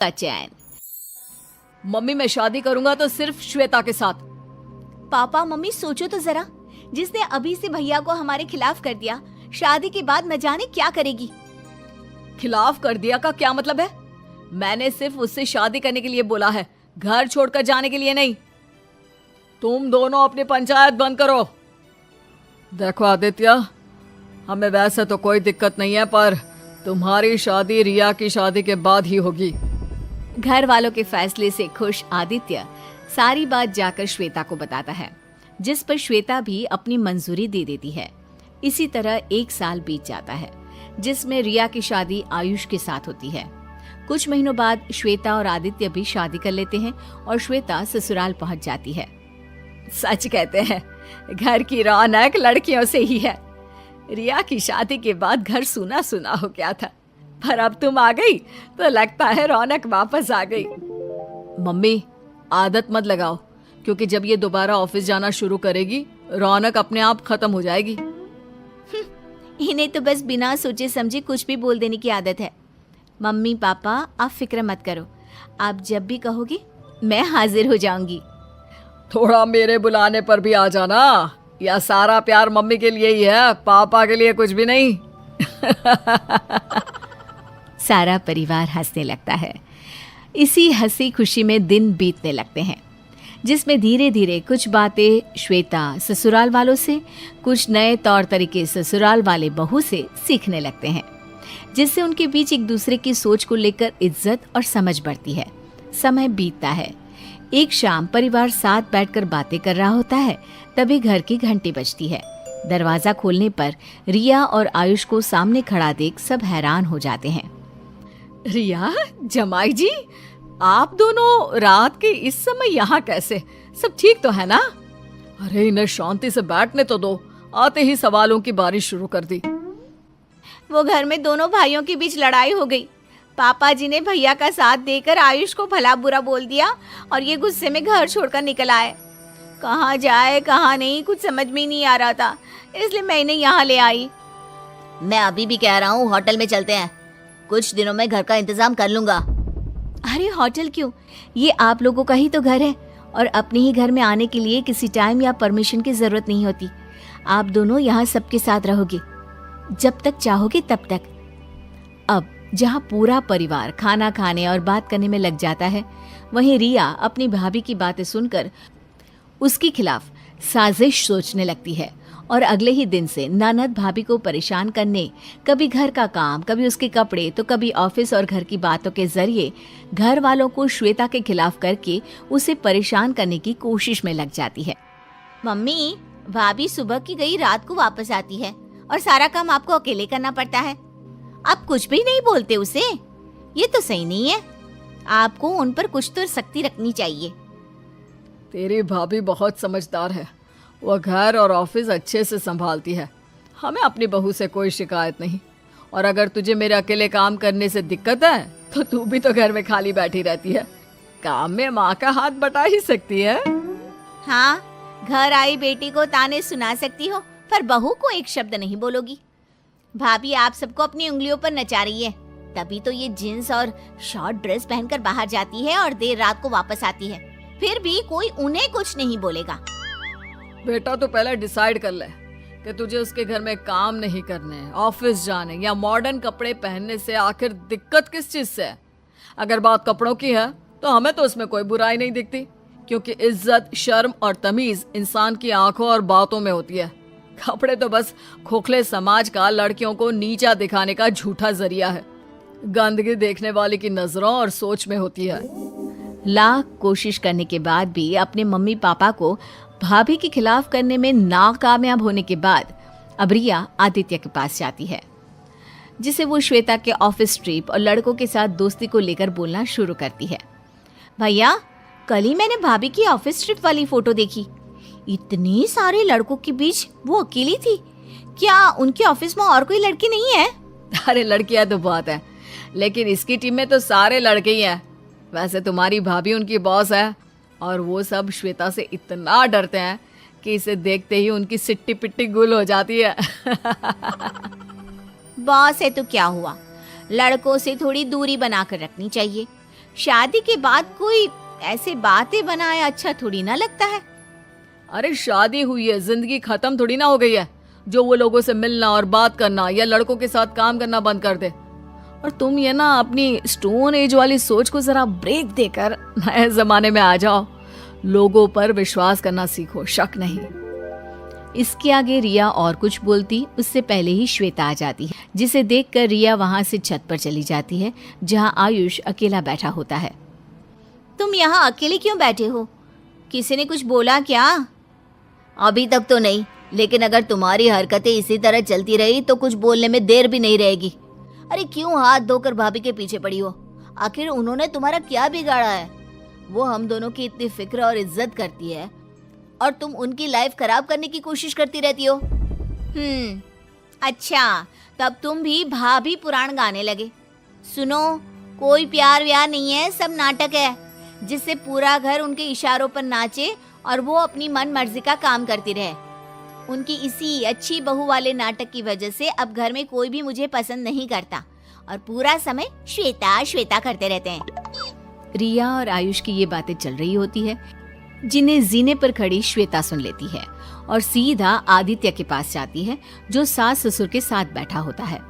का चैन। मम्मी मैं शादी करूंगा तो सिर्फ श्वेता के साथ। पापा मम्मी सोचो तो जरा, जिसने अभी से भैया को हमारे खिलाफ कर दिया, शादी के बाद न जाने क्या करेगी। खिलाफ कर दिया का क्या मतलब है? मैंने सिर्फ उससे शादी करने के लिए बोला है, घर छोड़कर जाने के लिए नहीं। तुम दोनों अपनी पंचायत बंद करो। देखो आदित्य, हमें वैसे तो कोई दिक्कत नहीं है, पर तुम्हारी शादी रिया की शादी के बाद ही होगी। घर वालों के फैसले से खुश आदित्य सारी बात जाकर श्वेता को बताता है, जिस पर श्वेता भी अपनी मंजूरी दे देती है। इसी तरह 1 साल बीत जाता है, जिसमें रिया की शादी आयुष के साथ होती है। कुछ महीनों बाद श्वेता और आदित्य भी शादी कर लेते हैं और श्वेता ससुराल पहुंच जाती है। सच कहते हैं, घर की रौनक लड़कियों से ही है। रिया की शादी के बाद घर सूना सूना हो गया था, पर अब तुम आ गई तो लगता है रौनक वापस आ गई। मम्मी आदत मत लगाओ, क्योंकि जब ये दोबारा ऑफिस जाना शुरू करेगी रौनक अपने आप खत्म हो जाएगी। इन्हें तो बस बिना सोचे समझे कुछ भी बोल देने की आदत है। मम्मी पापा आप फिक्र मत करो, आप जब भी कहोगे मैं हाजिर हो जाऊंगी। थोड़ा मेरे बुलाने पर भी आ जाना, या सारा प्यार मम्मी के लिए ही है, पापा के लिए कुछ भी नहीं। सारा परिवार हंसने लगता है। इसी हंसी खुशी में दिन बीतने लगते हैं, जिसमें धीरे धीरे कुछ बातें श्वेता ससुराल वालों से, कुछ नए तौर तरीके ससुराल वाले बहू से सीखने लगते हैं, जिससे उनके बीच एक दूसरे की सोच को लेकर इज्जत और समझ बढ़ती है। समय बीतता है। एक शाम परिवार साथ बैठकर बातें कर रहा होता है, तभी घर की घंटी बजती है। दरवाजा खोलने पर रिया और आयुष को सामने खड़ा देख सब हैरान हो जाते हैं। रिया, जमाई जी, आप दोनों रात के इस समय यहाँ कैसे? सब ठीक तो है ना? अरे इन्हें शांति से बैठने तो दो, आते ही सवालों की बारिश शुरू कर दी। वो घर में दोनों भाइयों के बीच लड़ाई हो गई। पापा जी ने भैया का साथ देकर आयुष को भला बुरा बोल दिया और ये गुस्से में घर छोड़कर निकल आए। कहाँ जाए कहाँ नहीं कुछ समझ में ही नहीं आ रहा था, इसलिए मैं इन्हें यहाँ ले आई। मैं अभी भी कह रहा हूँ होटल में चलते हैं, कुछ दिनों में घर का इंतजाम कर लूंगा। अरे होटल क्यों, ये आप लोगों का ही तो घर है और अपने ही घर में आने के लिए किसी टाइम या परमिशन की जरूरत नहीं होती। आप दोनों यहाँ सबके साथ रहोगे, जब तक चाहोगे तब तक। अब जहाँ पूरा परिवार खाना खाने और बात करने में लग जाता है, वहीं रिया अपनी भाभी की बातें सुनकर उसके खिलाफ साजिश सोचने लगती है और अगले ही दिन से ननद भाभी को परेशान करने, कभी घर का काम, कभी उसके कपड़े, तो कभी ऑफिस और घर की बातों के जरिए घर वालों को श्वेता के खिलाफ करके उसे परेशान करने की कोशिश में लग जाती है। मम्मी, भाभी सुबह की गई रात को वापस आती है और सारा काम आपको अकेले करना पड़ता है। आप कुछ भी नहीं बोलते उसे, ये तो सही नहीं है। आपको उन पर कुछ तो सख्ती रखनी चाहिए। तेरी भाभी बहुत समझदार है, वह घर और ऑफिस अच्छे से संभालती है। हमें अपनी बहू से कोई शिकायत नहीं, और अगर तुझे मेरे अकेले काम करने से दिक्कत है तो तू भी तो घर में खाली बैठी रहती है, काम में माँ का हाथ बटा ही सकती है। हाँ, घर आई बेटी को ताने सुना सकती हो, पर बहू को एक शब्द नहीं बोलोगी। भाभी आप सबको अपनी उंगलियों पर नचा रही है, तभी तो ये जींस और शॉर्ट ड्रेस पहनकर बाहर जाती है और देर रात को वापस आती है, फिर भी कोई उन्हें कुछ नहीं बोलेगा। बेटा तो पहले डिसाइड कर ले कि तुझे उसके घर में काम नहीं करने, ऑफिस जाने या मॉडर्न कपड़े पहनने से आखिर दिक्कत किस चीज से है। अगर बात कपड़ों की है तो हमें तो उसमें कोई बुराई नहीं दिखती, क्योंकि इज्जत, शर्म और तमीज इंसान की आंखों और बातों में होती है। कपड़े तो बस खोखले समाज का लड़कियों को नीचा दिखाने का झूठा जरिया है। गंदगी देखने वाले की नजरों और सोच में होती है। लाख कोशिश करने के बाद भी अपने मम्मी पापा को भाभी के खिलाफ करने में नाकामयाब होने के बाद अब रिया आदित्य के पास जाती है, जिसे वो श्वेता के ऑफिस ट्रिप और लड़कों के साथ दोस्ती को लेकर बोलना शुरू करती है। भैया, कल ही मैंने भाभी की ऑफिस ट्रिप वाली फोटो देखी। इतने सारे लड़कों के बीच वो अकेली थी। क्या उनके ऑफिस में और कोई लड़की नहीं है? अरे लड़कियां तो बहुत है, लेकिन इसकी टीम में तो सारे लड़के ही हैं। वैसे तुम्हारी भाभी उनकी बॉस है, और वो सब श्वेता से इतना डरते हैं कि इसे देखते ही उनकी सिट्टी पिट्टी गुल हो जाती है। बॉस है तो क्या हुआ, लड़कों से थोड़ी दूरी बनाकर रखनी चाहिए। शादी के बाद कोई ऐसे बातें बनाए अच्छा थोड़ी ना लगता है। अरे शादी हुई है, जिंदगी खत्म थोड़ी ना हो गई है जो वो लोगों से मिलना और बात करना या लड़कों के साथ काम करना बंद कर दे। और तुम ये ना अपनी स्टोन एज वाली सोच को जरा ब्रेक देकर नए जमाने में आ जाओ। लोगों पर विश्वास करना सीखो, शक नहीं। इसके आगे रिया और कुछ बोलती उससे पहले ही श्वेता आ जाती है, जिसे देखकर रिया वहां से छत पर चली जाती है जहां आयुष अकेला बैठा होता है। तुम यहाँ अकेले क्यों बैठे हो? किसी ने कुछ बोला क्या? अभी तक तो नहीं, लेकिन अगर तुम्हारी हरकतें इसी तरह चलती रही तो कुछ बोलने में देर भी नहीं रहेगी। अरे क्यों हाथ धोकर भाभी के पीछे पड़ी हो? आखिर उन्होंने तुम्हारा क्या बिगाड़ा है? वो हम दोनों की इतनी फिक्र और इज्जत करती है और तुम उनकी लाइफ खराब करने की कोशिश करती रहती हो। अच्छा, तब तुम भी भाभी पुराण गाने लगे। सुनो, कोई प्यार व्यार नहीं है, सब नाटक है जिससे पूरा घर उनके इशारों पर नाचे और वो अपनी मन मर्जी का काम करती रहे। उनकी इसी अच्छी बहू वाले नाटक की वजह से अब घर में कोई भी मुझे पसंद नहीं करता और पूरा समय श्वेता श्वेता करते रहते हैं। रिया और आयुष की ये बातें चल रही होती है, जिन्हें जीने पर खड़ी श्वेता सुन लेती है और सीधा आदित्य के पास जाती है जो सास ससुर के साथ बैठा होता है।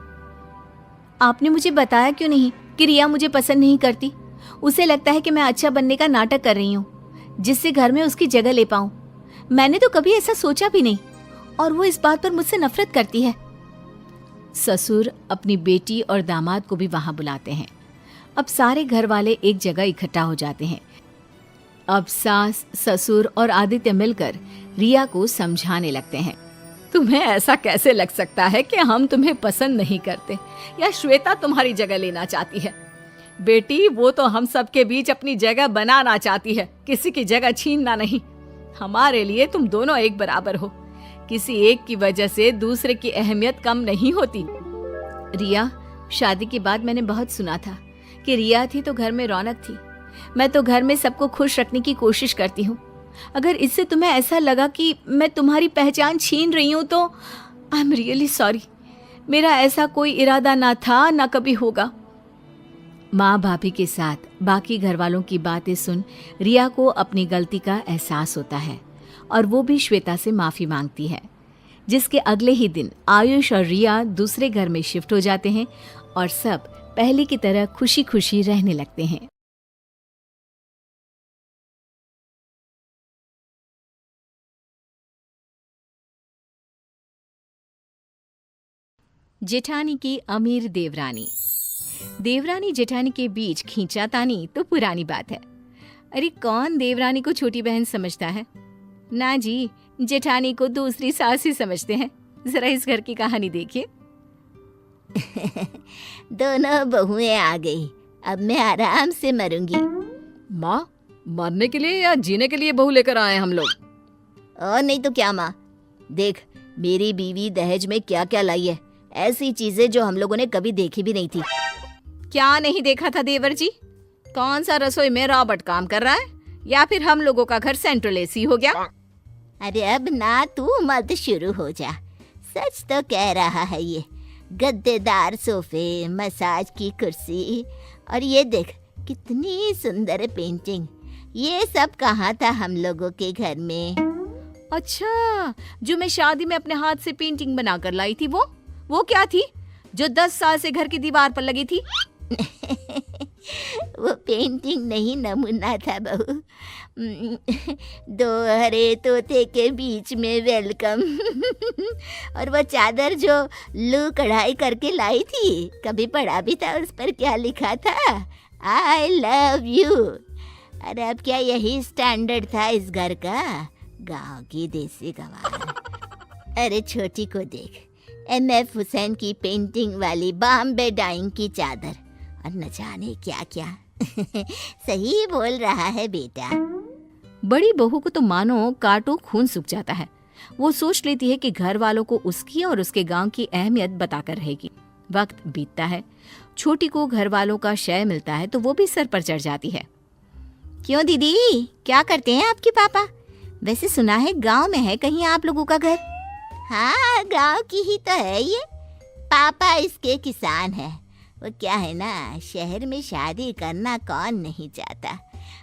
आपने मुझे बताया क्यों नहीं कि रिया मुझे पसंद नहीं करती? उसे लगता है कि मैं अच्छा बनने का नाटक कर रही हूँ जिससे घर में उसकी जगह ले पाऊं। मैंने तो कभी ऐसा सोचा भी नहीं और वो इस बात पर मुझसे नफरत करती है। ससुर अपनी बेटी और दामाद को भी वहां बुलाते हैं। अब सारे घर वाले एक जगह इकट्ठा हो जाते हैं। अब सास, ससुर और आदित्य मिलकर रिया को समझाने लगते हैं। तुम्हें ऐसा कैसे लग सकता है कि हम तुम्हें पसंद नहीं करते या श्वेता तुम्हारी जगह लेना चाहती है? बेटी, वो तो हम सबके बीच अपनी जगह बनाना चाहती है, किसी की जगह छीनना नहीं। हमारे लिए तुम दोनों एक बराबर हो, किसी एक की वजह से दूसरे की अहमियत कम नहीं होती। रिया, शादी के बाद मैंने बहुत सुना था कि रिया थी तो घर में रौनक थी। मैं तो घर में सबको खुश रखने की कोशिश करती हूँ। अगर इससे तुम्हें ऐसा लगा कि मैं तुम्हारी पहचान छीन रही हूँ तो आई एम रियली सॉरी। मेरा ऐसा कोई इरादा ना था, ना कभी होगा। माँ भाभी के साथ बाकी घर वालों की बातें सुन रिया को अपनी गलती का एहसास होता है और वो भी श्वेता से माफ़ी मांगती है, जिसके अगले ही दिन आयुष और रिया दूसरे घर में शिफ्ट हो जाते हैं और सब पहले की तरह खुशी खुशी रहने लगते हैं। जेठानी की अमीर देवरानी। देवरानी जेठानी के बीच खींचातानी तो पुरानी बात है। अरे कौन देवरानी को छोटी बहन समझता है? ना जी, जेठानी को दूसरी सास ही समझते हैं। जरा इस घर की कहानी देखिए। दोनों बहुएं आ गई, अब मैं आराम से मरूंगी। माँ, मरने के लिए या जीने के लिए बहू लेकर आए हम लोग? और नहीं तो क्या माँ, देख मेरी बीवी दहेज में क्या क्या लाई है, ऐसी चीजें जो हम लोगों ने कभी देखी भी नहीं थी। क्या नहीं देखा था देवर जी? कौन सा रसोई में रॉबर्ट काम कर रहा है या फिर हम लोगों का घर सेंट्रल एसी हो गया? अरे अब ना तू मत शुरू हो जा, सच तो कह रहा है ये। गद्देदार सोफे, मसाज की कुर्सी और ये देख कितनी सुंदर पेंटिंग, ये सब कहाँ था हम लोगों के घर में? अच्छा, जो मैं शादी में अपने हाथ से पेंटिंग बनाकर लाई थी वो क्या थी जो 10 साल से घर की दीवार पर लगी थी? वो पेंटिंग नहीं, नमूना था बहू। दो हरे तोते के बीच में वेलकम। और वो चादर जो लू कढ़ाई करके लाई थी, कभी पढ़ा भी था उस पर क्या लिखा था? I love you. अरे अब क्या यही स्टैंडर्ड था इस घर का? गांव की देसी गंवार। अरे छोटी को देख, MF हुसैन की पेंटिंग वाली बॉम्बे डाइंग की चादर और न जाने क्या क्या। सही बोल रहा है बेटा। बड़ी बहू को तो मानो काटो खून सूख जाता है। वो सोच लेती है कि घर वालों को उसकी और उसके गांव की अहमियत बताकर रहेगी। वक्त बीतता है, छोटी को घर वालों का शय मिलता है तो वो भी सर पर चढ़ जाती है। क्यों दीदी, क्या करते हैं आपके पापा? वैसे सुना है गांव में है कहीं आप लोगों का घर? हाँ, गांव की ही तो है ये। पापा इसके किसान है, वो क्या है ना, शहर में शादी करना कौन नहीं चाहता।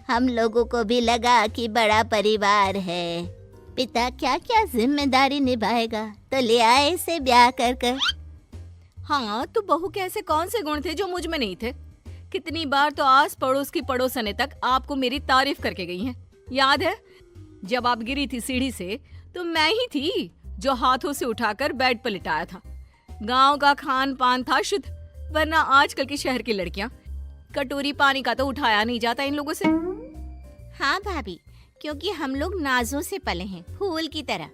हम लोगों को भी लगा कि बड़ा परिवार है, पिता क्या क्या जिम्मेदारी निभाएगा, तो ले आए इसे ब्याह कर कर। हाँ, तो बहू के ऐसे कौन से गुण थे जो मुझ में नहीं थे? कितनी बार तो आस पड़ोस की पड़ोसने तक आपको मेरी तारीफ करके गई हैं। याद है जब आप गिरी थी सीढ़ी से, तो मैं ही थी जो हाथों से उठाकर बेड पर लिटाया था। गांव का खान पान था शुद्ध, वरना आजकल की शहर की लड़कियां कटोरी पानी का तो उठाया नहीं जाता इन लोगों से। हाँ भाभी, क्योंकि हम लोग नाजों से पले हैं, फूल की तरह।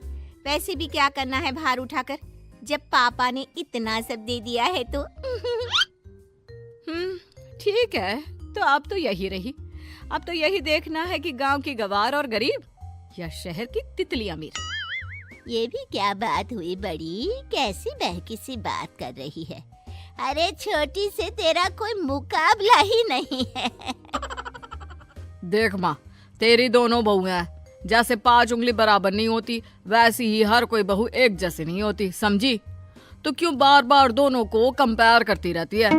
वैसे भी क्या करना है भार उठाकर, जब पापा ने इतना सब दे दिया है तो। ठीक है, तो अब तो यही रही। अब तो यही देखना है कि गांव की गवार और गरीब या शहर की तितली अमीर। ये भी क्या बात हुई बड़ी, कैसी बहकी सी बात कर रही है। अरे छोटी से तेरा कोई मुकाबला ही नहीं है। देख माँ, तेरी दोनों बहुएं हैं, जैसे 5 उंगली बराबर नहीं होती वैसी ही हर कोई बहू एक जैसी नहीं होती, समझी? तो क्यों बार बार दोनों को कंपेयर करती रहती है?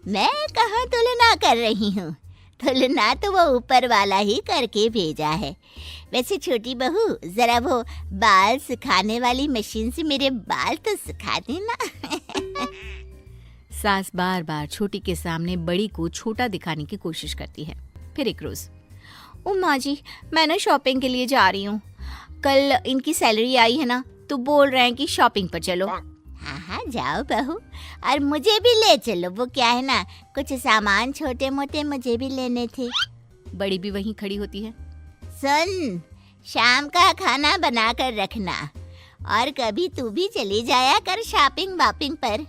मैं कहाँ तुलना कर रही हूँ, तुलना तो वो ऊपर वाला ही करके भेजा है। वैसे छोटी बहू, जरा वो बाल सुखाने वाली मशीन से मेरे बाल तो सुखा देना। सास बार बार छोटी के सामने बड़ी को छोटा दिखाने की कोशिश करती है। फिर एक रोज, ओ माँ जी, मैं ना शॉपिंग के लिए जा रही हूँ। कल इनकी सैलरी आई है ना, तो बोल रहे हैं कि शॉपिंग पर चलो। हाँ हाँ जाओ बहू, और मुझे भी ले चलो। वो क्या है ना, कुछ सामान छोटे मोटे मुझे भी लेने थे। बड़ी भी वहीं खड़ी होती है। सुन, शाम का खाना बना कर रखना, और कभी तू भी चली जाया कर शॉपिंग वापिंग पर।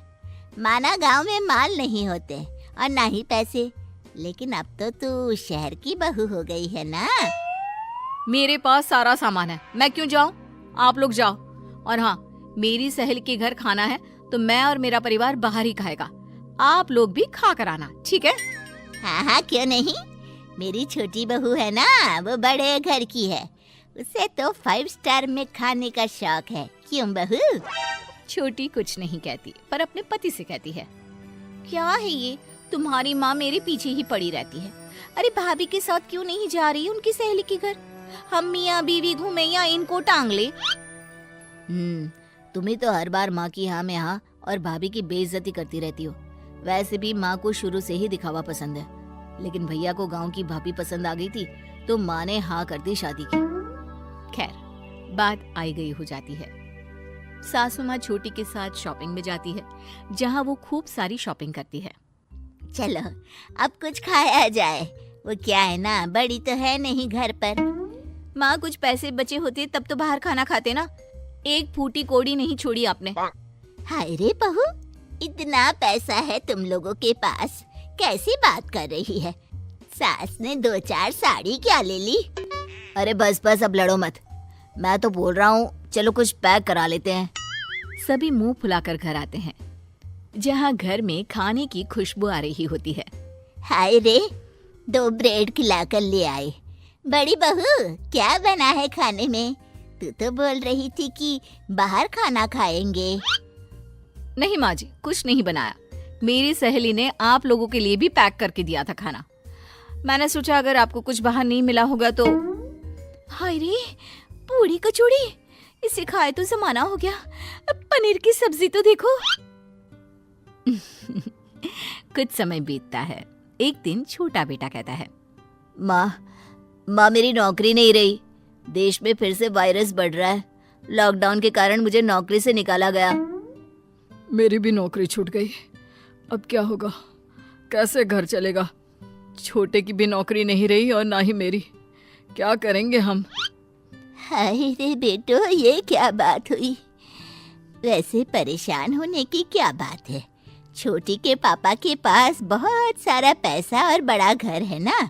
माना गांव में माल नहीं होते और ना ही पैसे, लेकिन अब तो तू शहर की बहू हो गई है ना। मेरे पास सारा सामान है, मैं क्यों जाऊं? आप लोग जाओ। और हाँ, मेरी सहेली के घर खाना है तो मैं और मेरा परिवार बाहर ही खाएगा। आप लोग भी खा कर आना, ठीक है? हाँ हाँ क्यों नहीं, मेरी छोटी बहू है ना, वो बड़े घर की है, उसे तो 5 स्टार में खाने का शौक है। क्यों बहू? छोटी कुछ नहीं कहती, पर अपने पति से कहती है, क्या है ये, तुम्हारी माँ मेरे पीछे ही पड़ी रहती है। अरे भाभी के साथ क्यों नहीं जा रही उनकी सहेली के घर? हम मियाँ बीवी घूमे या इनको टांग ले। तुम्हें तो हर बार माँ की हाँ में हाँ और भाभी की बेइज्जती करती रहती हो। वैसे भी माँ को शुरू से ही दिखावा पसंद है, लेकिन भैया को गांव की भाभी पसंद आ गई थी तो माँ ने हाँ कर दी शादी की। खैर, बात आई गई हो जाती है। सासू माँ छोटी के साथ शॉपिंग में जाती है, जहाँ वो खूब सारी शॉपिंग करती है। चलो अब कुछ खाया जाए। वो क्या है ना, बड़ी तो है नहीं घर पर। माँ, कुछ पैसे बचे होते तब तो बाहर खाना खाते ना। एक फूटी कोड़ी नहीं छोड़ी आपने। हाय रे बहू, इतना पैसा है तुम लोगों के पास, कैसी बात कर रही है? सास ने 2-4 साड़ी क्या ले ली? अरे बस बस, अब लड़ो मत। मैं तो बोल रहा हूँ, चलो कुछ पैक करा लेते हैं। सभी मुंह फुलाकर घर आते हैं, जहाँ घर में खाने की खुशबू आ रही होती है। हाय रे, 2 ब्रेड खिलाकर ले आए। बड़ी बहू, क्या बना है खाने में? तू तो बोल रही थी कि बाहर खाना खाएंगे। नहीं माँ जी, कुछ नहीं बनाया। मेरी सहेली ने आप लोगों के लिए भी पैक करके दिया था खाना। मैंने सोचा अगर आपको कुछ बाहर नहीं मिला होगा तो। हाय रे, पूरी कचौड़ी, इसे खाए तो जमाना हो गया। अब पनीर की सब्जी तो देखो। कुछ समय बीतता है। एक दिन छोटा बेटा कहता है, माँ मेरी नौकरी नहीं रही। देश में फिर से वायरस बढ़ रहा है। लॉकडाउन के कारण मुझे नौकरी से निकाला गया। मेरी भी नौकरी छूट गई, अब क्या होगा, कैसे घर चलेगा? छोटे की भी नौकरी नहीं रही और ना ही मेरी, क्या करेंगे हम? हाय रे बेटो, ये क्या बात हुई? वैसे परेशान होने की क्या बात है? छोटी के पापा के पास बहुत सारा पैसा और बड़ा घर है ना,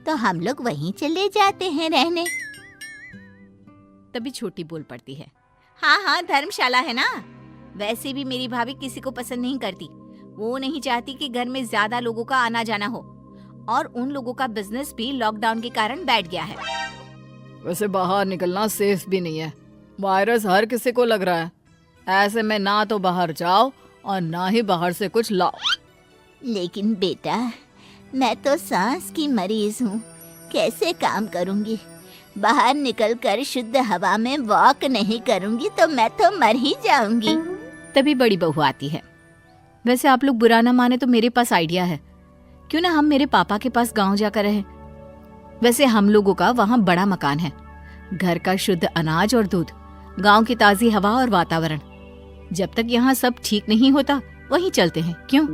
तो हम लोग वहीं चले जाते हैं रहने। तभी छोटी बोल पड़ती है, हाँ, धर्मशाला है ना। वैसे भी मेरी भाभी किसी को पसंद नहीं करती। वो नहीं चाहती कि घर में ज्यादा लोगों का आना जाना हो, और उन लोगों का बिजनेस भी लॉकडाउन के कारण बैठ गया है। वैसे बाहर निकलना सेफ भी नहीं है, वायरस हर किसी को लग रहा है। ऐसे में ना तो बाहर जाओ और ना ही बाहर से कुछ लाओ। लेकिन बेटा, मैं तो सांस की मरीज हूँ, कैसे काम करूँगी? बाहर निकलकर शुद्ध हवा में वॉक नहीं करूँगी तो मैं तो मर ही जाऊंगी। तभी बड़ी बहू आती है। वैसे आप लोग बुरा ना माने तो मेरे पास आइडिया है, क्यों ना हम मेरे पापा के पास गांव जाकर रहे। वैसे हम लोगों का वहाँ बड़ा मकान है, घर का शुद्ध अनाज और दूध, गांव की ताजी हवा और वातावरण। जब तक यहाँ सब ठीक नहीं होता वहीं चलते हैं, क्यों?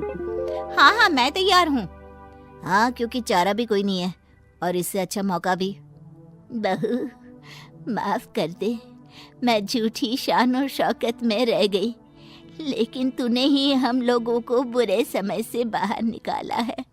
हाँ हाँ, मैं तैयार हूँ। हाँ, क्योंकि चारा भी कोई नहीं है और इससे अच्छा मौका भी। बहू, माफ कर दे, मैं झूठी शान और शौकत में रह गई, लेकिन तूने ही हम लोगों को बुरे समय से बाहर निकाला है।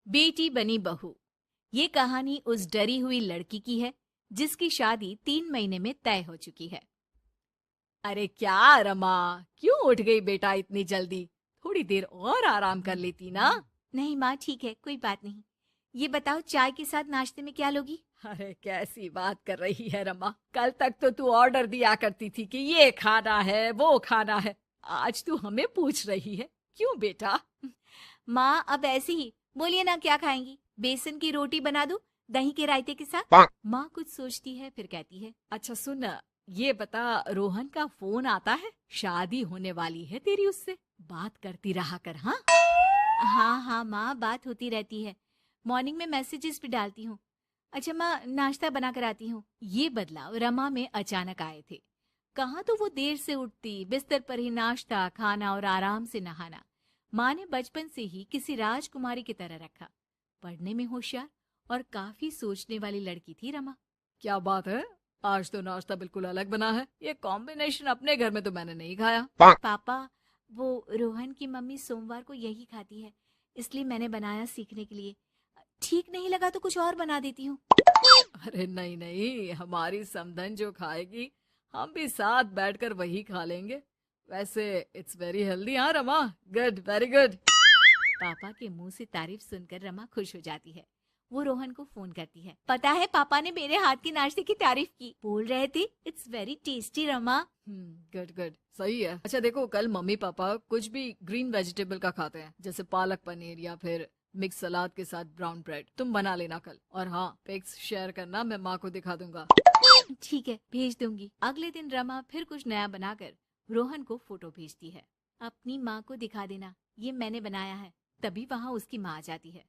बेटी बनी बहू, ये कहानी उस डरी हुई लड़की की है जिसकी शादी 3 महीने में तय हो चुकी है। अरे क्या रमा, क्यों उठ गई बेटा इतनी जल्दी? थोड़ी देर और आराम कर लेती ना। नहीं माँ, ठीक है, कोई बात नहीं। ये बताओ, चाय के साथ नाश्ते में क्या लोगी? अरे कैसी बात कर रही है रमा, कल तक तो तू ऑर्डर दिया करती थी कि ये खाना है वो खाना है, आज तू हमें पूछ रही है, क्यों बेटा? माँ अब ऐसे ही बोलिए ना, क्या खाएंगी? बेसन की रोटी बना दूं दही के रायते के साथ? माँ कुछ सोचती है फिर कहती है, अच्छा सुन, ये बता, रोहन का फोन आता है? शादी होने वाली है तेरी उससे, बात करती रहा कर। हाँ हाँ हाँ माँ, बात होती रहती है, मॉर्निंग में मैसेजेस भी डालती हूँ। अच्छा माँ, नाश्ता बना कर आती हूँ। ये बदलाव रमा में अचानक आए थे। कहाँ तो वो देर से उठती, बिस्तर पर ही नाश्ता खाना और आराम से नहाना। माँ ने बचपन से ही किसी राजकुमारी की तरह रखा। पढ़ने में होशियार और काफी सोचने वाली लड़की थी रमा। क्या बात है, आज तो नाश्ता बिल्कुल अलग बना है, ये कॉम्बिनेशन अपने घर में तो मैंने नहीं खाया। पापा, वो रोहन की मम्मी सोमवार को यही खाती है, इसलिए मैंने बनाया सीखने के लिए। ठीक नहीं लगा तो कुछ और बना देती हूँ। अरे नहीं नहीं, हमारी समधन जो खाएगी हम भी साथ बैठकर वही खा लेंगे। वैसे इट्स वेरी हेल्दी। हाँ रमा, गुड, वेरी गुड। पापा के मुंह से तारीफ सुनकर रमा खुश हो जाती है। वो रोहन को फोन करती है। पता है, पापा ने मेरे हाथ के नाश्ते की तारीफ की, बोल रहे थे it's very tasty Rama. Good good, सही है। अच्छा देखो, कल मम्मी पापा कुछ भी ग्रीन वेजिटेबल का खाते हैं, जैसे पालक पनीर या फिर मिक्स सलाद के साथ ब्राउन ब्रेड, तुम बना लेना कल। और हाँ, पिक्स शेयर करना, मैं माँ को दिखा दूंगा। ठीक है, भेज दूंगी। अगले दिन रमा फिर कुछ नया बनाकर रोहन को फोटो भेजती है। अपनी माँ को दिखा देना, ये मैंने बनाया है। तभी वहाँ उसकी माँ आ जाती है।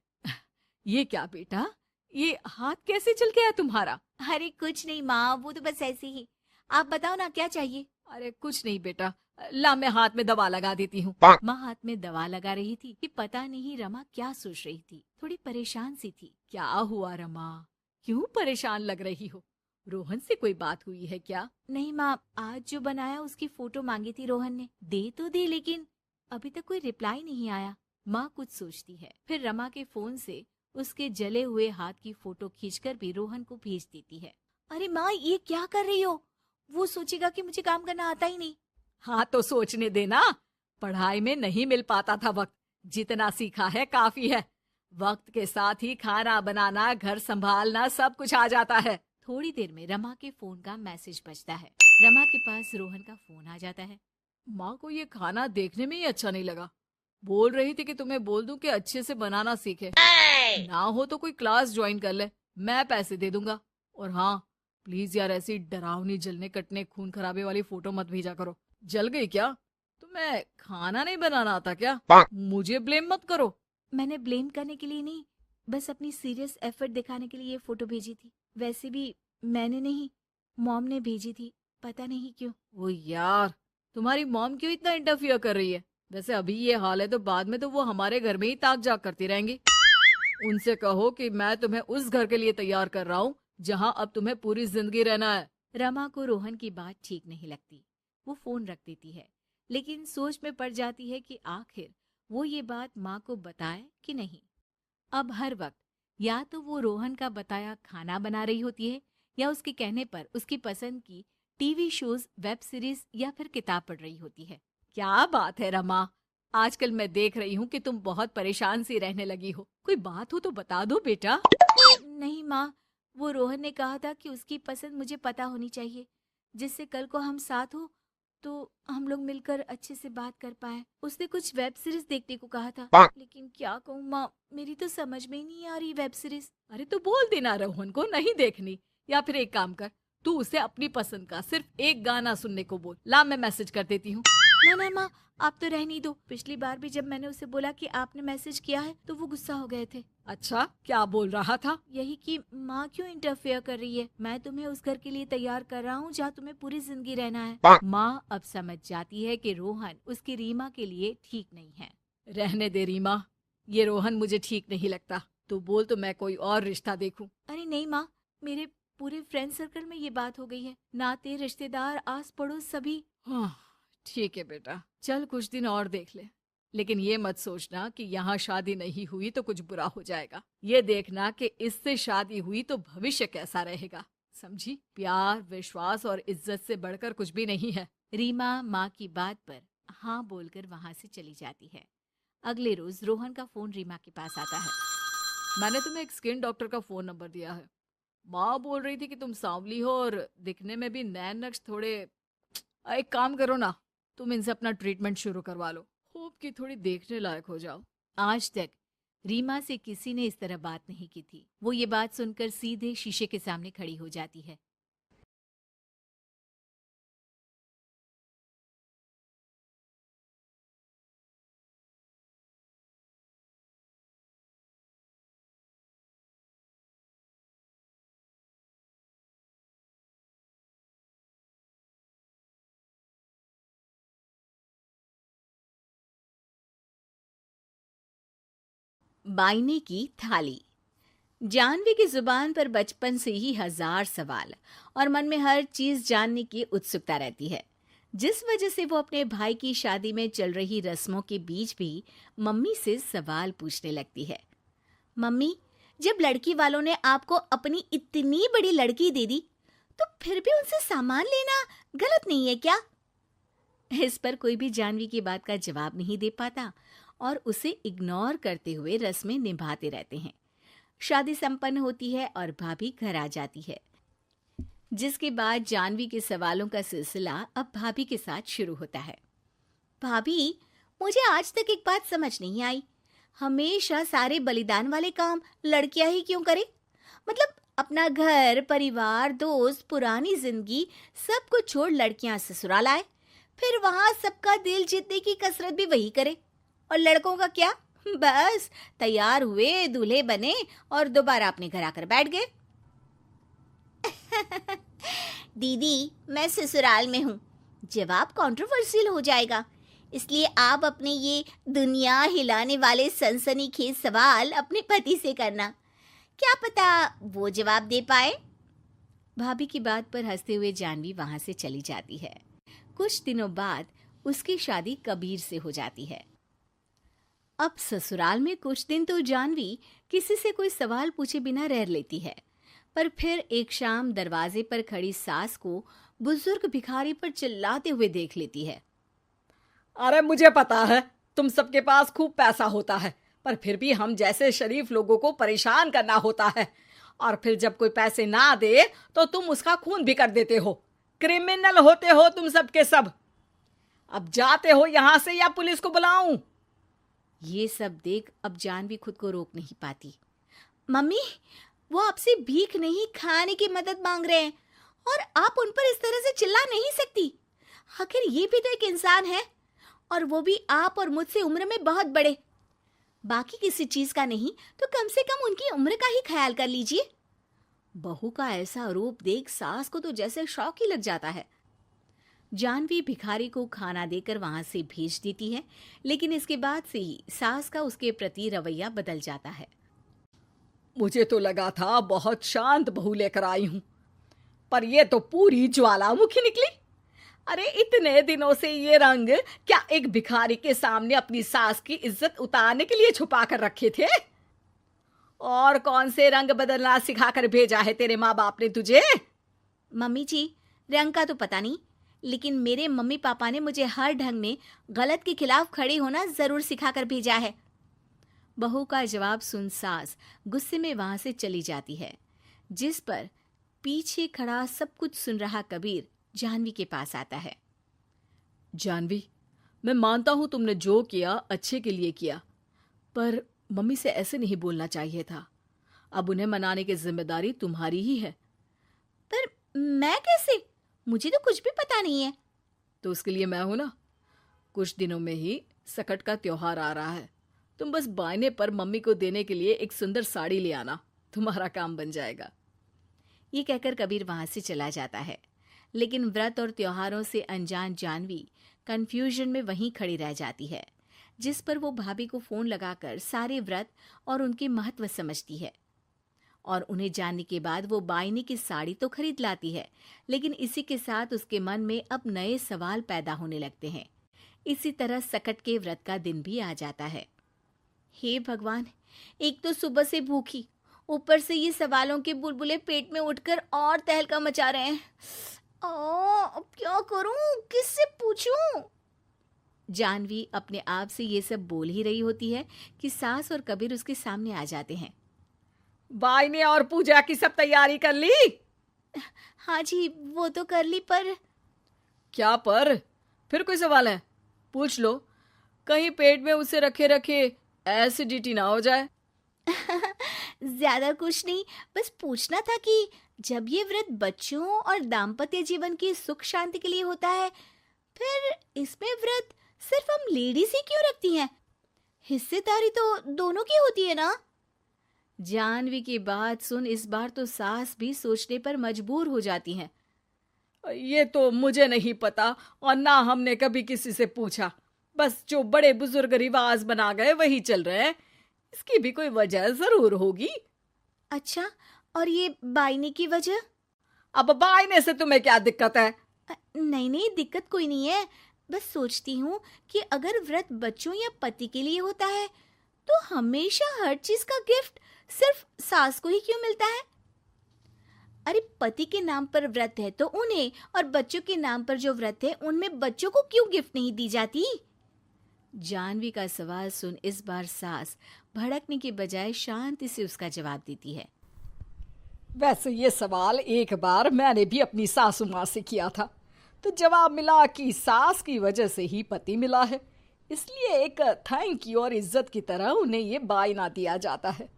ये क्या बेटा, ये हाथ कैसे चल गया तुम्हारा? अरे कुछ नहीं माँ, वो तो बस ऐसे ही। आप बताओ ना, क्या चाहिए? अरे कुछ नहीं बेटा, ला मैं हाथ में दवा लगा देती हूँ। माँ हाथ में दवा लगा रही थी कि पता नहीं रमा क्या सोच रही थी, थोड़ी परेशान सी थी। क्या हुआ रमा, क्यों परेशान लग रही हो? रोहन से कोई बात हुई है क्या? नहीं माँ, आज जो बनाया उसकी फोटो मांगी थी रोहन ने, दे तो दी, लेकिन अभी तक कोई रिप्लाई नहीं आया। माँ कुछ सोचती है, फिर रमा के फोन से उसके जले हुए हाथ की फोटो खींचकर भी रोहन को भेज देती है। अरे माँ, ये क्या कर रही हो? वो सोचेगा कि मुझे काम करना आता ही नहीं। हाँ तो सोचने देना, पढ़ाई में नहीं मिल पाता था वक्त, जितना सीखा है काफी है। वक्त के साथ ही खाना बनाना, घर संभालना, सब कुछ आ जाता है। थोड़ी देर में रमा के फोन का मैसेज बजता है। रमा के पास रोहन का फोन आ जाता है। माँ को ये खाना देखने में ही अच्छा नहीं लगा, बोल रही थी कि तुम्हें बोल दूं कि अच्छे से बनाना सीखे। ना हो तो कोई क्लास ज्वाइन कर ले, मैं पैसे दे दूंगा। और हाँ, प्लीज यार, ऐसी डरावनी जलने कटने खून खराबे वाली फोटो मत भेजा करो। जल गई क्या? तुम्हें खाना नहीं बनाना आता क्या? मुझे ब्लेम मत करो। मैंने ब्लेम करने के लिए नहीं, बस अपनी सीरियस एफर्ट दिखाने के लिए ये फोटो भेजी थी। वैसे भी मैंने नहीं, मॉम ने भेजी थी, पता नहीं क्यों। ओ यार, तुम्हारी मॉम क्यों इतना इंटरफियर कर रही है? वैसे अभी ये हाल है तो बाद में तो वो हमारे घर में ही ताक जाग करती रहेंगी। उनसे कहो कि मैं तुम्हें उस घर के लिए तैयार कर रहा हूँ जहाँ अब तुम्हें पूरी जिंदगी रहना है। रमा को रोहन की बात ठीक नहीं लगती, वो फोन रख देती है, लेकिन सोच में पड़ जाती है कि आखिर वो ये बात माँ को बताए कि नहीं। अब हर वक्त या तो वो रोहन का बताया खाना बना रही होती है या उसके कहने पर उसकी पसंद की टीवी शोज, वेब सीरीज या फिर किताब पढ़ रही होती है। क्या बात है रमा, आजकल मैं देख रही हूँ कि तुम बहुत परेशान सी रहने लगी हो। कोई बात हो तो बता दो बेटा। नहीं माँ, वो रोहन ने कहा था कि उसकी पसंद मुझे पता होनी चाहिए, जिससे कल को हम साथ हो तो हम लोग मिलकर अच्छे से बात कर पाए। उसने कुछ वेब सीरीज देखने को कहा था, लेकिन क्या कहूँ माँ, मेरी तो समझ में ही नहीं आ रही वेब सीरीज। अरे तो बोल देना रोहन को नहीं देखनी, या फिर एक काम कर, तू उसे अपनी पसंद का सिर्फ एक गाना सुनने को बोल। ला मैं मैसेज कर देती हूँ। ना ना माँ, आप तो रहने ही दो। पिछली बार भी जब मैंने उसे बोला कि आपने मैसेज किया है तो वो गुस्सा हो गए थे। अच्छा, क्या बोल रहा था? यही कि माँ क्यों इंटरफेयर कर रही है, मैं तुम्हें उस घर के लिए तैयार कर रहा हूँ जहाँ तुम्हें पूरी जिंदगी रहना है। माँ अब समझ जाती है कि रोहन उसकी रीमा के लिए ठीक नहीं है। रहने दे रीमा, ये रोहन मुझे ठीक नहीं लगता। तू बोल तो मैं कोई और रिश्ता देखूं। अरे नहीं माँ, मेरे पूरे फ्रेंड सर्कल में ये बात हो गई है, नाते रिश्तेदार आस पड़ोस सभी। हाँ ठीक है बेटा, चल कुछ दिन और देख ले, लेकिन ये मत सोचना कि यहाँ शादी नहीं हुई तो कुछ बुरा हो जाएगा। ये देखना कि इससे शादी हुई तो भविष्य कैसा रहेगा, समझी? प्यार, विश्वास और इज्जत से बढ़कर कुछ भी नहीं है। रीमा माँ की बात पर हाँ बोलकर वहाँ से चली जाती है। अगले रोज रोहन का फोन रीमा के पास आता है। मैंने तुम्हें एक स्किन डॉक्टर का फोन नंबर दिया है। माँ बोल रही थी कि तुम सांवली हो और दिखने में भी नैन नक्श थोड़े। एक काम करो ना, तुम इनसे अपना ट्रीटमेंट शुरू करवा लो, होप कि थोड़ी देखने लायक हो जाओ। आज तक रीमा से किसी ने इस तरह बात नहीं की थी। वो ये बात सुनकर सीधे शीशे के सामने खड़ी हो जाती है। बाइने की थाली। जानवी की जुबान पर बचपन से ही हजार सवाल और मन में हर चीज जानने की उत्सुकता रहती है, जिस वजह से वो अपने भाई की शादी में चल रही रस्मों के बीच भी मम्मी से सवाल पूछने लगती है। मम्मी, जब लड़की वालों ने आपको अपनी इतनी बड़ी लड़की दे दी तो फिर भी उनसे सामान लेना गलत नहीं है क्या? इस पर कोई भी जानवी की बात का जवाब नहीं दे पाता और उसे इग्नोर करते हुए रस्में निभाते रहते हैं। शादी संपन्न होती है और भाभी घर आ जाती है, जिसके बाद जानवी के सवालों का सिलसिला अब भाभी के साथ शुरू होता है। भाभी, मुझे आज तक एक बात समझ नहीं आई, हमेशा सारे बलिदान वाले काम लड़कियां ही क्यों करे? मतलब अपना घर, परिवार, दोस्त, पुरानी जिंदगी सब कुछ छोड़ लड़कियां ससुराल आए, फिर वहां सबका दिल जीतने की कसरत भी वही करे, और लड़कों का क्या? बस तैयार हुए, दूल्हे बने और दोबारा अपने घर आकर बैठ गए। दीदी, मैं ससुराल में हूँ, जवाब कंट्रोवर्शियल हो जाएगा, इसलिए आप अपने ये दुनिया हिलाने वाले सनसनीखेज सवाल अपने पति से करना, क्या पता वो जवाब दे पाए। भाभी की बात पर हंसते हुए जानवी वहां से चली जाती है। कुछ दिनों बाद उसकी शादी कबीर से हो जाती है। अब ससुराल में कुछ दिन तो जानवी किसी से कोई सवाल पूछे बिना रह लेती है, पर फिर एक शाम दरवाजे पर खड़ी सास को बुजुर्ग भिखारी पर चिल्लाते हुए देख लेती है। अरे मुझे पता है तुम सबके पास खूब पैसा होता है, पर फिर भी हम जैसे शरीफ लोगों को परेशान करना होता है, और फिर जब कोई पैसे ना दे तो तुम उसका खून भी कर देते हो। क्रिमिनल होते हो तुम सबके सब। अब जाते हो यहाँ से या पुलिस को बुलाऊं? ये सब देख अब जानवी खुद को रोक नहीं पाती। मम्मी, वो आपसे भीख नहीं, खाने की मदद मांग रहे हैं और आप उन पर इस तरह से चिल्ला नहीं सकती। आखिर ये भी तो एक इंसान है, और वो भी आप और मुझसे उम्र में बहुत बड़े। बाकी किसी चीज का नहीं तो कम से कम उनकी उम्र का ही ख्याल कर लीजिए। बहू का ऐसा रूप देख सास को तो जैसे शौक ही लग जाता है। जानवी भिखारी को खाना देकर वहां से भेज देती है, लेकिन इसके बाद से ही सास का उसके प्रति रवैया बदल जाता है। मुझे तो लगा था बहुत शांत बहू लेकर आई हूं, पर ये तो पूरी ज्वालामुखी निकली। अरे इतने दिनों से ये रंग क्या एक भिखारी के सामने अपनी सास की इज्जत उतारने के लिए छुपा कर रखे थे? और कौन से रंग बदलना सिखाकर भेजा है तेरे माँ बाप ने तुझे? मम्मी जी, रंग का तो पता नहीं, लेकिन मेरे मम्मी पापा ने मुझे हर ढंग में गलत के खिलाफ खड़ी होना जरूर सिखाकर भेजा है। बहू का जवाब सुन सास गुस्से में वहां से चली जाती है, जिस पर पीछे खड़ा सब कुछ सुन रहा कबीर जानवी के पास आता है। जानवी, मैं मानता हूं तुमने जो किया अच्छे के लिए किया, पर मम्मी से ऐसे नहीं बोलना चाहिए था। अब उन्हें मनाने की जिम्मेदारी तुम्हारी ही है। पर मैं कैसे? मुझे तो कुछ भी पता नहीं है। तो उसके लिए मैं हूं ना। कुछ दिनों में ही सकट का त्योहार आ रहा है। तुम बस बायने पर मम्मी को देने के लिए एक सुंदर साड़ी ले आना, तुम्हारा काम बन जाएगा। ये कहकर कबीर वहां से चला जाता है, लेकिन व्रत और त्योहारों से अनजान जानवी कंफ्यूजन में वहीं खड़ी रह जाती है, जिस पर वो भाभी को फोन लगाकर सारे व्रत और उनके महत्व समझती है। और उन्हें जानने के बाद वो बायने की साड़ी तो खरीद लाती है, लेकिन इसी के साथ उसके मन में अब नए सवाल पैदा होने लगते हैं। इसी तरह सकट के व्रत का दिन भी आ जाता है। हे भगवान, एक तो सुबह से भूखी, ऊपर से ये सवालों के बुलबुले पेट में उठकर और तहलका मचा रहे हैं। अब क्या करूं, किससे पूछूं? जानवी अपने आप से ये सब बोल ही रही होती है कि सास और कबीर उसके सामने आ जाते हैं। बायने और पूजा की सब तैयारी कर ली? हाँ जी, वो तो कर ली, पर क्या पर? फिर कोई सवाल है? पूछ लो, कहीं पेट में उसे रखे रखे एसिडिटी ना हो जाए। ज्यादा कुछ नहीं, बस पूछना था कि जब ये व्रत बच्चों और दाम्पत्य जीवन की सुख शांति के लिए होता है, फिर इसमें व्रत सिर्फ हम लेडीज ही क्यों रखती हैं? हिस्सेदारी तो दोनों की होती है ना? जानवी की बात सुन इस बार तो सास भी सोचने पर मजबूर हो जाती हैं। ये तो मुझे नहीं पता और ना हमने कभी किसी से पूछा। बस जो बड़े बुजुर्ग रिवाज बना गए वही चल रहे हैं। इसकी भी कोई वजह जरूर होगी। अच्छा, और ये बायने की वजह? अब बायने से तुम्हें क्या दिक्कत है? नहीं नहीं, दिक्कत कोई नहीं है। बस सोचती हूँ कि अगर व्रत बच्चों या पति के लिए होता है, तो हमेशा हर चीज का गिफ्ट सिर्फ सास को ही क्यों मिलता है? अरे पति के नाम पर व्रत है तो उन्हें, और बच्चों के नाम पर जो व्रत है उनमें बच्चों को क्यों गिफ्ट नहीं दी जाती? जानवी का सवाल सुन इस बार सास भड़कने के बजाय शांति से उसका जवाब देती है। वैसे ये सवाल एक बार मैंने भी अपनी सासू माँ से किया था, तो जवाब मिला कि सास की वजह से ही पति मिला है, इसलिए एक थैंक यू और इज्जत की तरह उन्हें ये बायना दिया जाता है।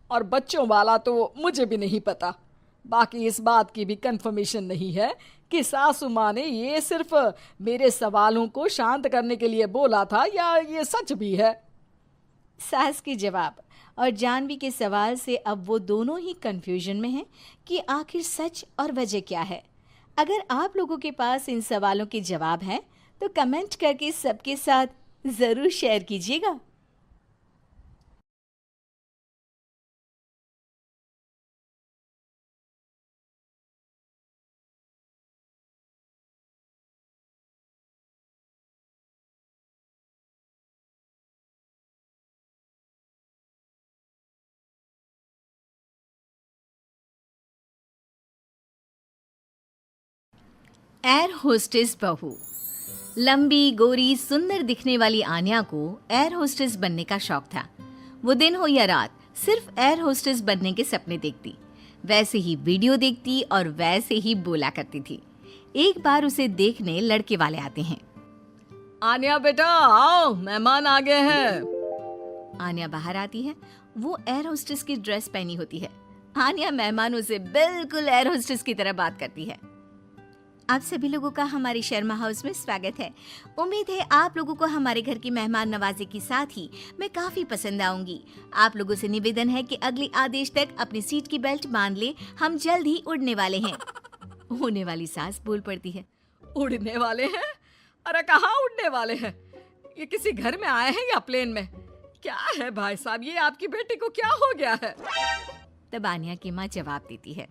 और बच्चों वाला तो मुझे भी नहीं पता। बाकी इस बात की भी कंफर्मेशन नहीं है कि सासू माँ ने ये सिर्फ मेरे सवालों को शांत करने के लिए बोला था या ये सच भी है। सास के जवाब और जानवी के सवाल से अब वो दोनों ही कंफ्यूजन में हैं कि आखिर सच और वजह क्या है। अगर आप लोगों के पास इन सवालों के जवाब हैं तो कमेंट करके सबके साथ ज़रूर शेयर कीजिएगा। एयर होस्टेस बहू। लंबी गोरी सुंदर दिखने वाली आन्या को एयर होस्टेस बनने का शौक था। वो दिन हो या रात सिर्फ एयर होस्टेस बनने के सपने देखती, वैसे ही वीडियो देखती और वैसे ही बोला करती थी। एक बार उसे देखने लड़के वाले आते हैं। आन्या बेटा आओ, मेहमान आ गए हैं। आन्या बाहर आती है। वो एयर होस्टेस की ड्रेस पहनी होती है। आन्या मेहमानों से बिल्कुल एयर होस्टेस की तरह बात करती है। आप सभी लोगों का हमारे शर्मा हाउस में स्वागत है। उम्मीद है आप लोगों को हमारे घर की मेहमान नवाजी के साथ ही मैं काफी पसंद आऊंगी। आप लोगों से निवेदन है कि अगले आदेश तक अपनी सीट की बेल्ट बांध ले, हम जल्द ही उड़ने वाले हैं। होने वाली सास बोल पड़ती है। उड़ने वाले हैं? अरे कहाँ उड़ने वाले हैं? ये किसी घर में आए हैं या प्लेन में? क्या है भाई साहब, ये आपकी बेटी को क्या हो गया है? तब आन्या की माँ जवाब देती है।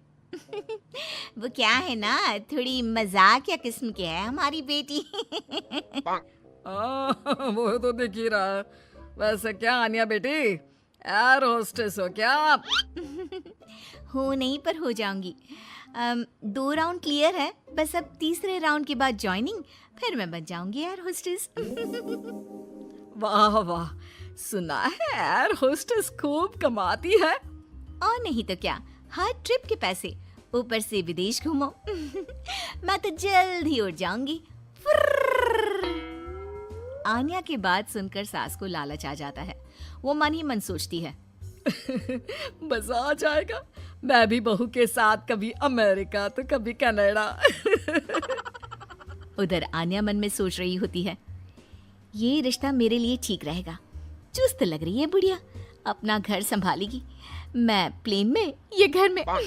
वो क्या है ना, थोड़ी मजाकिया किस्म की है हमारी बेटी। वो तो दिख ही रहा है। वैसे क्या आन्या बेटी, एयर होस्टेस हो क्या आप? हो नहीं पर हो जाऊंगी। 2 राउंड क्लियर है, बस अब तीसरे राउंड के बाद ज्वाइनिंग, फिर मैं बन जाऊंगी एयर होस्टेस। वाह वाह, सुना है एयर होस्टेस खूब कमाती है। और नहीं तो क्या, हर ट्रिप के पैसे, ऊपर से विदेश घूमो। मैं तो जल्द ही उड़ जाऊंगी। आन्या की बात सुनकर सास को लालच आ जाता है। वो मन ही मन सोचती है, मजा आ जाएगा, मैं भी बहू के साथ कभी अमेरिका तो कभी कनाडा। उधर आन्या मन में सोच रही होती है, ये रिश्ता मेरे लिए ठीक रहेगा। चुस्त लग रही है बुढ़िया, अपना घर संभालेगी, मैं प्लेन में, ये घर में। और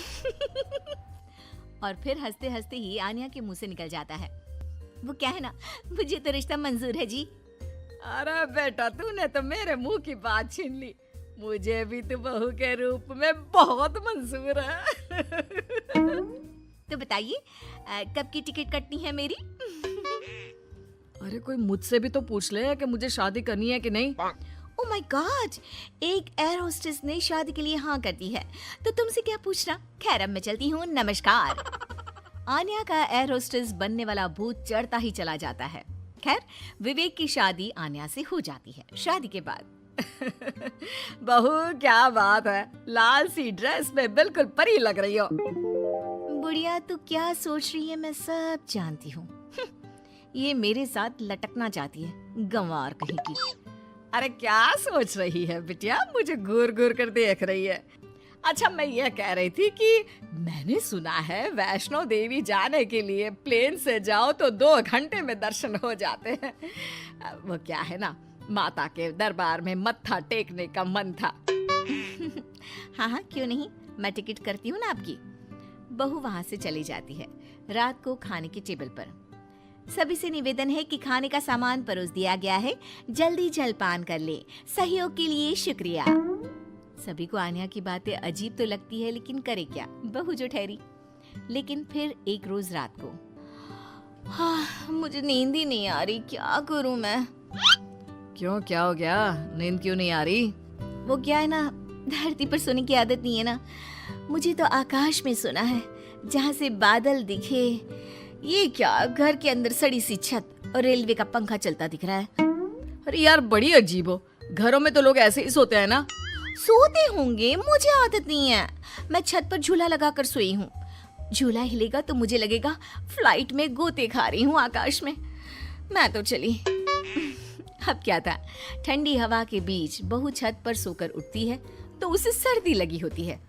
फिर हंसते हंसते ही आन्या के मुंह से निकल जाता है, वो क्या है ना, मुझे तो रिश्ता मंजूर है जी। अरे बेटा, तूने तो मेरे मुंह की बात छीन ली, मुझे भी तो बहू के रूप में बहुत मंजूर है। तो बताइए कब की टिकट कटनी है मेरी? अरे कोई मुझसे भी तो पूछ ले कि मुझे शादी करनी है कि नहीं। ओ माय गॉड, एक एयर होस्टेस ने शादी के लिए हाँ कर दी है, तो तुमसे क्या पूछना। खैर अब मैं चलती हूँ, नमस्कार। आन्या का एयर होस्टेस बनने वाला भूत चढ़ता ही चला जाता है। खैर विवेक की शादी आन्या से हो जाती है। शादी के बाद बहू क्या बात है, लाल सी ड्रेस में बिल्कुल परी लग रही हो। बुढ़िया तू क्या सोच रही है मैं सब जानती हूँ। ये मेरे साथ लटकना चाहती है, गंवार कहीं की। अरे क्या सोच रही है बिटिया, मुझे घूर घूर कर देख रही है। अच्छा मैं ये कह रही थी कि मैंने सुना है वैष्णो देवी जाने के लिए प्लेन से जाओ तो 2 घंटे में दर्शन हो जाते हैं। वो क्या है ना, माता के दरबार में मत्था टेकने का मन था। हाँ हाँ क्यों नहीं, मैं टिकट करती हूँ ना आपकी। बहू वहां से चली जाती है। रात को खाने की टेबल पर सभी से निवेदन है कि खाने का सामान परोस दिया गया है, जल्दी जलपान कर ले, सहयोग के लिए शुक्रिया। सभी को आन्या की बातें अजीब तो लगती है, लेकिन करे क्या, बहू जो ठहरी। लेकिन फिर एक रोज रात को, हाँ मुझे नींद ही नहीं आ रही, क्या करूं मैं। क्यों, क्या हो गया, नींद क्यों नहीं आ रही? वो क्या है ना, धरती पर सोने की आदत नहीं है ना, मुझे तो आकाश में सोना है, जहाँ से बादल दिखे। ये क्या, घर के अंदर सड़ी सी छत और रेलवे का पंखा चलता दिख रहा है। अरे यार बड़ी अजीब हो, घरों में तो लोग ऐसे ही सोते हैं ना। सोते होंगे, मुझे आदत नहीं है। मैं छत पर झूला लगाकर सोई हूँ। झूला हिलेगा तो मुझे लगेगा फ्लाइट में गोते खा रही हूँ आकाश में। मैं तो चली। अब क्या था, ठंडी हवा के बीच बहू छत पर सोकर उठती है तो उसे सर्दी लगी होती है।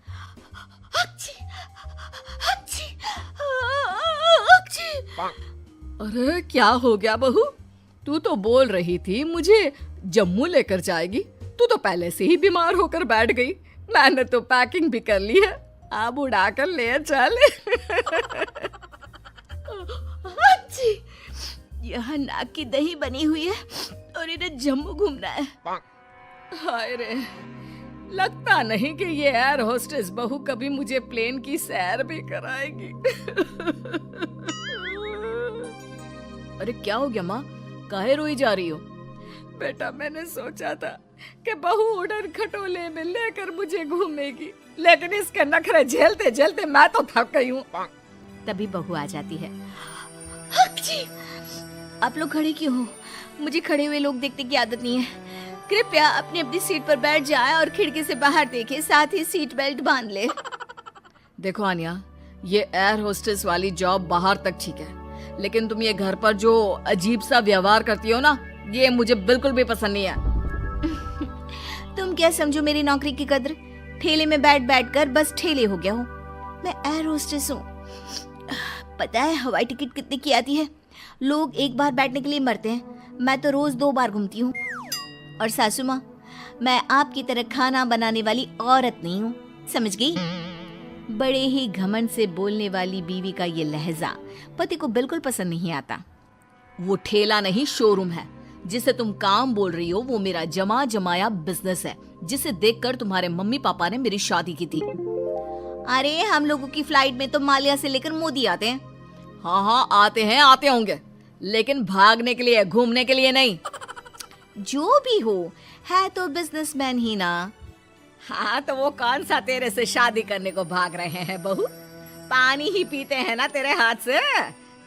अरे क्या हो गया बहू, तू तो बोल रही थी मुझे जम्मू लेकर जाएगी, तू तो पहले से ही बीमार होकर बैठ गई। मैंने तो पैकिंग भी कर ली है, अब उड़ा कर ले चल। यहाँ नाक की दही बनी हुई है और इन्हें जम्मू घूमना है। हाय रे, लगता नहीं कि ये एयर होस्टेस बहू कभी मुझे प्लेन की सैर भी कराएगी। अरे क्या हो गया माँ, काहे रोई जा रही हो? बेटा मैंने सोचा था कि बहू उड़न खटोले में लेकर मुझे घूमेगी, लेकिन इसके नखरे झेलते झेलते मैं तो थक गई हूँ। तभी बहू आ जाती है। आप लोग खड़े क्यों हो? मुझे खड़े हुए लोग देखने की आदत नहीं है। कृपया अपनी अपनी सीट पर बैठ जाए और खिड़की से बाहर देखे, साथ ही सीट बेल्ट बांध ले। देखो आन्या, ये एयर होस्टेस वाली जॉब बाहर तक ठीक है, लेकिन तुम ये घर पर जो अजीब सा व्यवहार करती हो ना, ये मुझे बिल्कुल भी पसंद नहीं है। तुम क्या समझो मेरी नौकरी की कद्र? ठेले में बैठ बैठ कर बस ठेले हो गया हूँ। मैं एयर होस्टेस हूँ। पता है हवाई टिकट कितने की आती है? लोग एक बार बैठने के लिए मरते हैं, मैं तो रोज 2 बार घूमती हूँ। और सासू माँ, मैं आपकी तरह खाना बनाने वाली औरत नहीं हूँ, समझ गई? बड़े ही घमंड से बोलने वाली बीवी का ये लहजा पति को बिल्कुल पसंद नहीं आता। वो ठेला नहीं, शोरूम है। जिसे तुम काम बोल रही हो वो मेरा जमा जमाया बिजनेस है, जिसे देखकर तुम्हारे मम्मी पापा ने मेरी शादी की थी। अरे हम लोगों की फ्लाइट में तो माल्या से लेकर मोदी आते हैं। हाँ हाँ आते होंगे, लेकिन भागने के लिए, घूमने के लिए नहीं। जो भी हो, है तो बिजनेसमैन ही ना। हाँ तो वो कौन सा तेरे से शादी करने को भाग रहे हैं बहू? पानी ही पीते हैं ना तेरे हाथ से,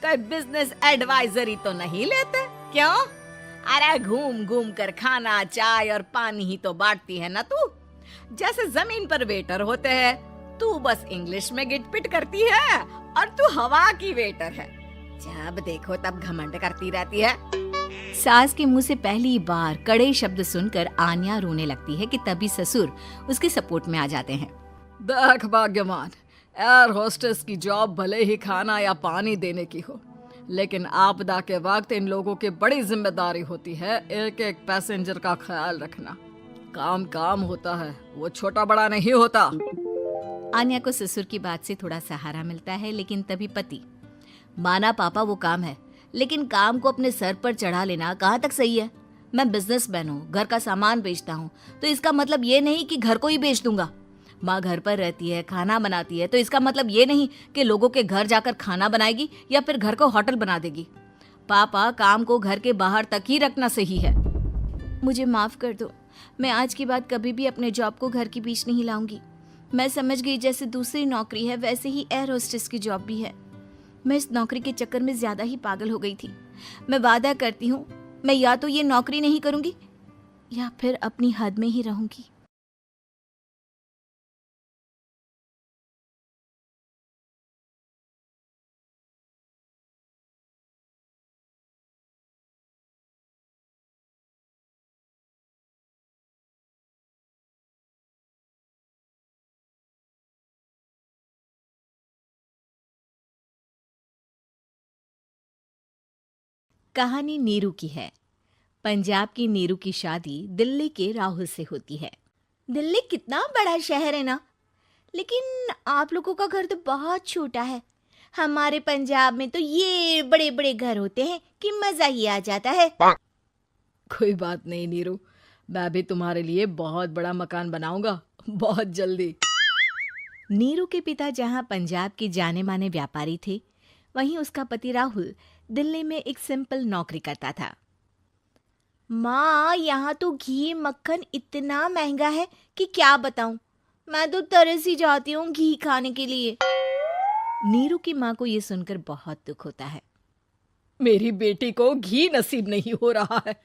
कोई बिजनेस एडवाइजरी तो नहीं लेते क्यों? अरे घूम घूम कर खाना चाय और पानी ही तो बांटती है ना तू। जैसे जमीन पर वेटर होते हैं, तू बस इंग्लिश में गिटपिट करती है और तू हवा की वेटर है। जब देखो तब घमंड करती रहती है। सास के मुंह से पहली बार कड़े शब्द सुनकर आन्या रोने लगती है कि तभी ससुर उसके सपोर्ट में आ जाते हैं। देख भाग्यवान, एयर होस्टेस की जॉब भले ही खाना या पानी देने की हो, लेकिन आपदा के वक्त इन लोगों की बड़ी जिम्मेदारी होती है एक एक पैसेंजर का ख्याल रखना। काम काम होता है, वो छोटा बड़ा नहीं होता। आन्या को ससुर की बात से थोड़ा सहारा मिलता है, लेकिन तभी पति, माना पापा वो काम है, लेकिन काम को अपने सर पर चढ़ा लेना कहाँ तक सही है? मैं बिजनेसमैन हूँ, घर का सामान बेचता हूँ, तो इसका मतलब ये नहीं कि घर को ही बेच दूंगा। माँ घर पर रहती है, खाना बनाती है, तो इसका मतलब ये नहीं कि लोगों के घर जाकर खाना बनाएगी या फिर घर को होटल बना देगी। पापा, काम को घर के बाहर तक ही रखना सही है। मुझे माफ कर दो, मैं आज के बाद कभी भी अपने जॉब को घर के बीच नहीं लाऊंगी। मैं समझ गई जैसे दूसरी नौकरी है वैसे ही एयर होस्टेस की जॉब भी है। मैं इस नौकरी के चक्कर में ज्यादा ही पागल हो गई थी। मैं वादा करती हूँ, मैं या तो ये नौकरी नहीं करूंगी या फिर अपनी हद में ही रहूंगी। कहानी नीरू की है। पंजाब की नीरू की शादी दिल्ली के राहुल से होती है। दिल्ली कितना बड़ा शहर है ना, लेकिन आप लोगों का घर तो बहुत छोटा है। हमारे पंजाब में तो ये बड़े बड़े घर होते हैं कि मजा ही आ जाता है। कोई बात नहीं नीरू, मैं भी तुम्हारे लिए बहुत बड़ा मकान बनाऊंगा बहुत जल्दी। नीरू के पिता जहां पंजाब के जाने माने व्यापारी थे, वहीं उसका पति राहुल दिल्ली में एक सिंपल नौकरी करता था। माँ, यहाँ तो घी मक्खन इतना महंगा है कि क्या बताऊं। मैं तो तरस ही जाती हूँ घी खाने के लिए। नीरू की माँ को ये सुनकर बहुत दुख होता है। मेरी बेटी को घी नसीब नहीं हो रहा है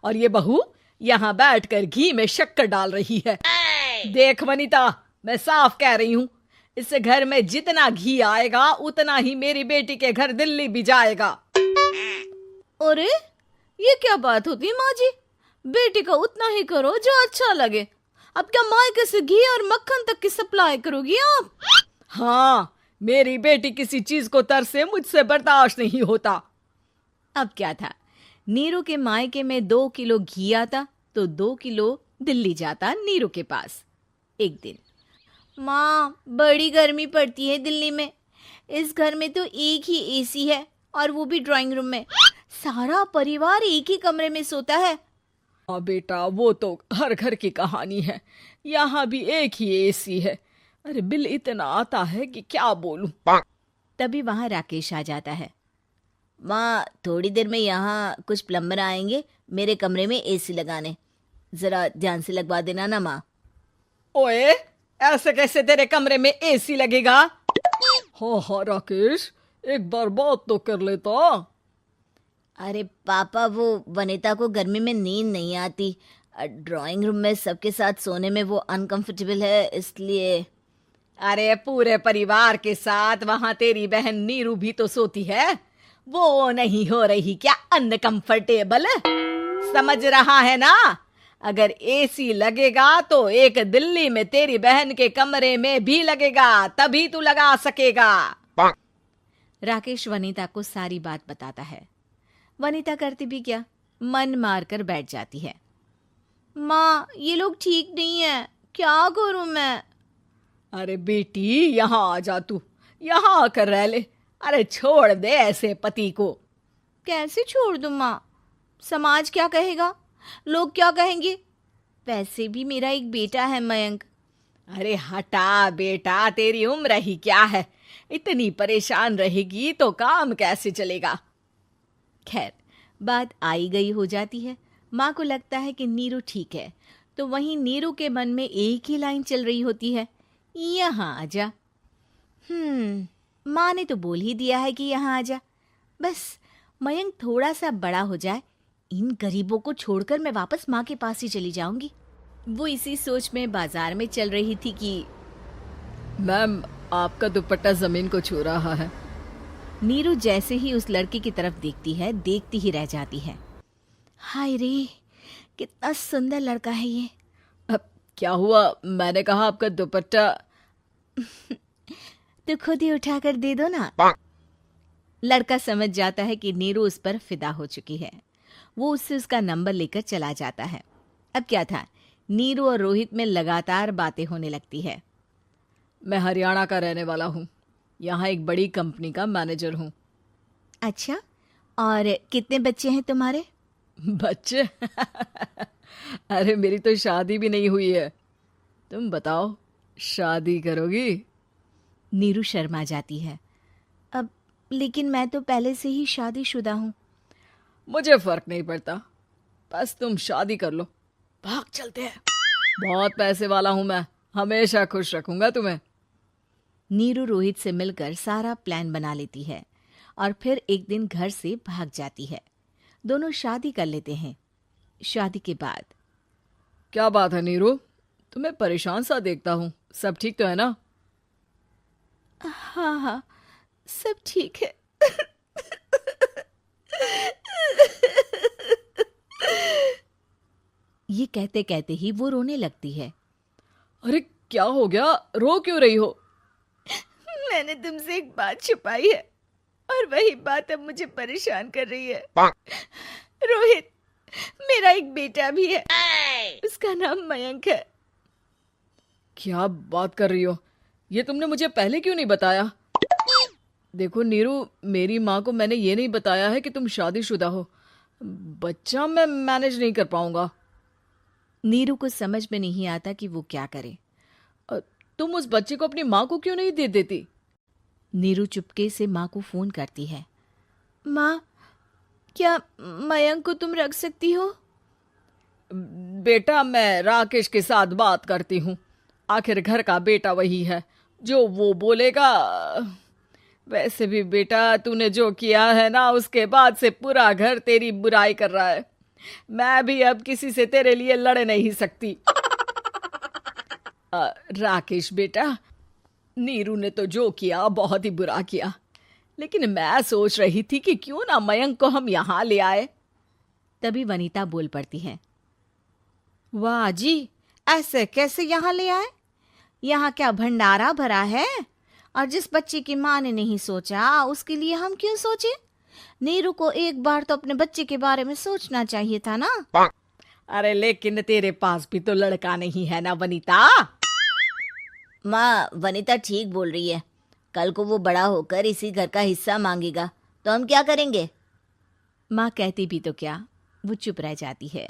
और ये बहू यहाँ बैठकर घी में शक्कर डाल रही है। देख वनिता, मैं साफ कह रही हूँ, इस घर में जितना घी आएगा उतना ही मेरी बेटी के घर दिल्ली भी जाएगा। अरे ये क्या बात होती है माँ जी? बेटी का उतना ही करो जो अच्छा लगे। अब क्या मायके से घी और मक्खन तक की सप्लाई करोगी आप? हाँ, मेरी बेटी किसी चीज को तरसे मुझसे बर्दाश्त नहीं होता। अब क्या था, नीरू के मायके में 2 किलो घी आता तो 2 किलो दिल्ली जाता नीरू के पास। एक दिन, माँ, बड़ी गर्मी पड़ती है दिल्ली में। इस घर में तो एक ही एसी है और वो भी ड्राइंग रूम में। सारा परिवार एक ही कमरे में सोता है। हाँ बेटा, वो तो हर घर की कहानी है। यहाँ भी एक ही एसी है। अरे बिल इतना आता है कि क्या बोलूं। तभी वहां राकेश आ जाता है। माँ, थोड़ी देर में यहाँ कुछ प्लम्बर आएंगे मेरे कमरे में एसी लगाने। जरा ध्यान से लगवा देना ना माँ। ओए, ऐसे कैसे तेरे कमरे में एसी लगेगा? हाँ राकेश, एक बार बात तो कर लेता। अरे पापा, वो वनिता को गर्मी में नींद नहीं आती। ड्राइंग रूम में सबके साथ सोने में वो अनकंफर्टेबल है, इसलिए। अरे पूरे परिवार के साथ वहां तेरी बहन नीरू भी तो सोती है, वो नहीं हो रही क्या अनकंफर्टेबल? समझ रहा है ना? अगर एसी लगेगा तो एक दिल्ली में तेरी बहन के कमरे में भी लगेगा, तभी तू लगा सकेगा। राकेश वनिता को सारी बात बताता है। वनिता करती भी क्या, मन मार कर बैठ जाती है। माँ, ये लोग ठीक नहीं है, क्या करूं मैं? अरे बेटी, यहाँ आ जा, तू यहाँ आकर रह ले। अरे छोड़ दे ऐसे पति को। कैसे छोड़ दूं माँ? समाज क्या कहेगा, लोग क्या कहेंगे? वैसे भी मेरा एक बेटा है मयंक। अरे हटा बेटा, तेरी उम्र ही क्या है, इतनी परेशान रहेगी तो काम कैसे चलेगा। खैर, बात आई गई हो जाती है। माँ को लगता है कि नीरू ठीक है, तो वहीं नीरू के मन में एक ही लाइन चल रही होती है, यहाँ आजा। माँ ने तो बोल ही दिया है कि यहाँ आजा, बस मयंक थोड़ा सा बड़ा हो जाए, इन गरीबों को छोड़कर मैं वापस माँ के पास ही चली जाऊंगी। वो इसी सोच में बाजार में चल रही थी कि मैम, आपका दुपट्टा जमीन को छू रहा है। नीरू जैसे ही उस लड़के की तरफ देखती है, देखती ही रह जाती है। हाय रे, कितना सुंदर लड़का है ये। अब क्या हुआ? मैंने कहा आपका दुपट्टा। तो खुद ही उठा कर दे दो ना। लड़का समझ जाता है कि नीरू उस पर फिदा हो चुकी है। वो उससे उसका नंबर लेकर चला जाता है। अब क्या था, नीरू और रोहित में लगातार बातें होने लगती है। मैं हरियाणा का रहने वाला हूँ, यहाँ एक बड़ी कंपनी का मैनेजर हूँ। अच्छा, और कितने बच्चे हैं तुम्हारे? बच्चे? अरे मेरी तो शादी भी नहीं हुई है। तुम बताओ, शादी करोगी? नीरू शर्मा जाती है। अब लेकिन मैं तो पहले से ही शादीशुदा हूँ। मुझे फर्क नहीं पड़ता, बस तुम शादी कर लो, भाग चलते हैं। बहुत पैसे वाला हूँ मैं, हमेशा खुश रखूंगा तुम्हें। नीरू रोहित से मिलकर सारा प्लान बना लेती है और फिर एक दिन घर से भाग जाती है। दोनों शादी कर लेते हैं। शादी के बाद क्या बात है नीरू, तुम्हें परेशान सा देखता हूँ, सब ठीक तो है ना? हाँ हाँ, सब ठीक है। ये कहते कहते ही वो रोने लगती है। अरे क्या हो गया, रो क्यों रही हो? मैंने तुमसे एक बात छुपाई है और वही बात अब मुझे परेशान कर रही है। रोहित, मेरा एक बेटा भी है, उसका नाम मयंक है। क्या बात कर रही हो, ये तुमने मुझे पहले क्यों नहीं बताया? देखो नीरू, मेरी माँ को मैंने ये नहीं बताया है कि तुम शादीशुदा हो। बच्चा मैं मैनेज नहीं कर पाऊंगा। नीरू को समझ में नहीं आता कि वो क्या करे। तुम उस बच्चे को अपनी माँ को क्यों नहीं दे देती? नीरू चुपके से माँ को फोन करती है। माँ, क्या मयंक को तुम रख सकती हो? बेटा, मैं राकेश के साथ बात करती हूँ, आखिर घर का बेटा वही है, जो वो बोलेगा। वैसे भी बेटा, तूने जो किया है ना, उसके बाद से पूरा घर तेरी बुराई कर रहा है। मैं भी अब किसी से तेरे लिए लड़ नहीं सकती। राकेश बेटा, नीरू ने तो जो किया बहुत ही बुरा किया, लेकिन मैं सोच रही थी कि क्यों ना मयंक को हम यहाँ ले आए। तभी वनीता बोल पड़ती है। वाह जी, ऐसे कैसे यहाँ ले आए? यहाँ क्या भंडारा भरा है? और जिस बच्चे की माँ ने नहीं सोचा, उसके लिए हम क्यों सोचे? नीरू को एक बार तो अपने बच्चे के बारे में सोचना चाहिए था ना। अरे लेकिन तेरे पास भी तो लड़का नहीं है ना वनीता। माँ, वनीता ठीक बोल रही है। कल को वो बड़ा होकर इसी घर का हिस्सा मांगेगा तो हम क्या करेंगे? माँ कहती भी तो क्या, वो चुप रह जाती है।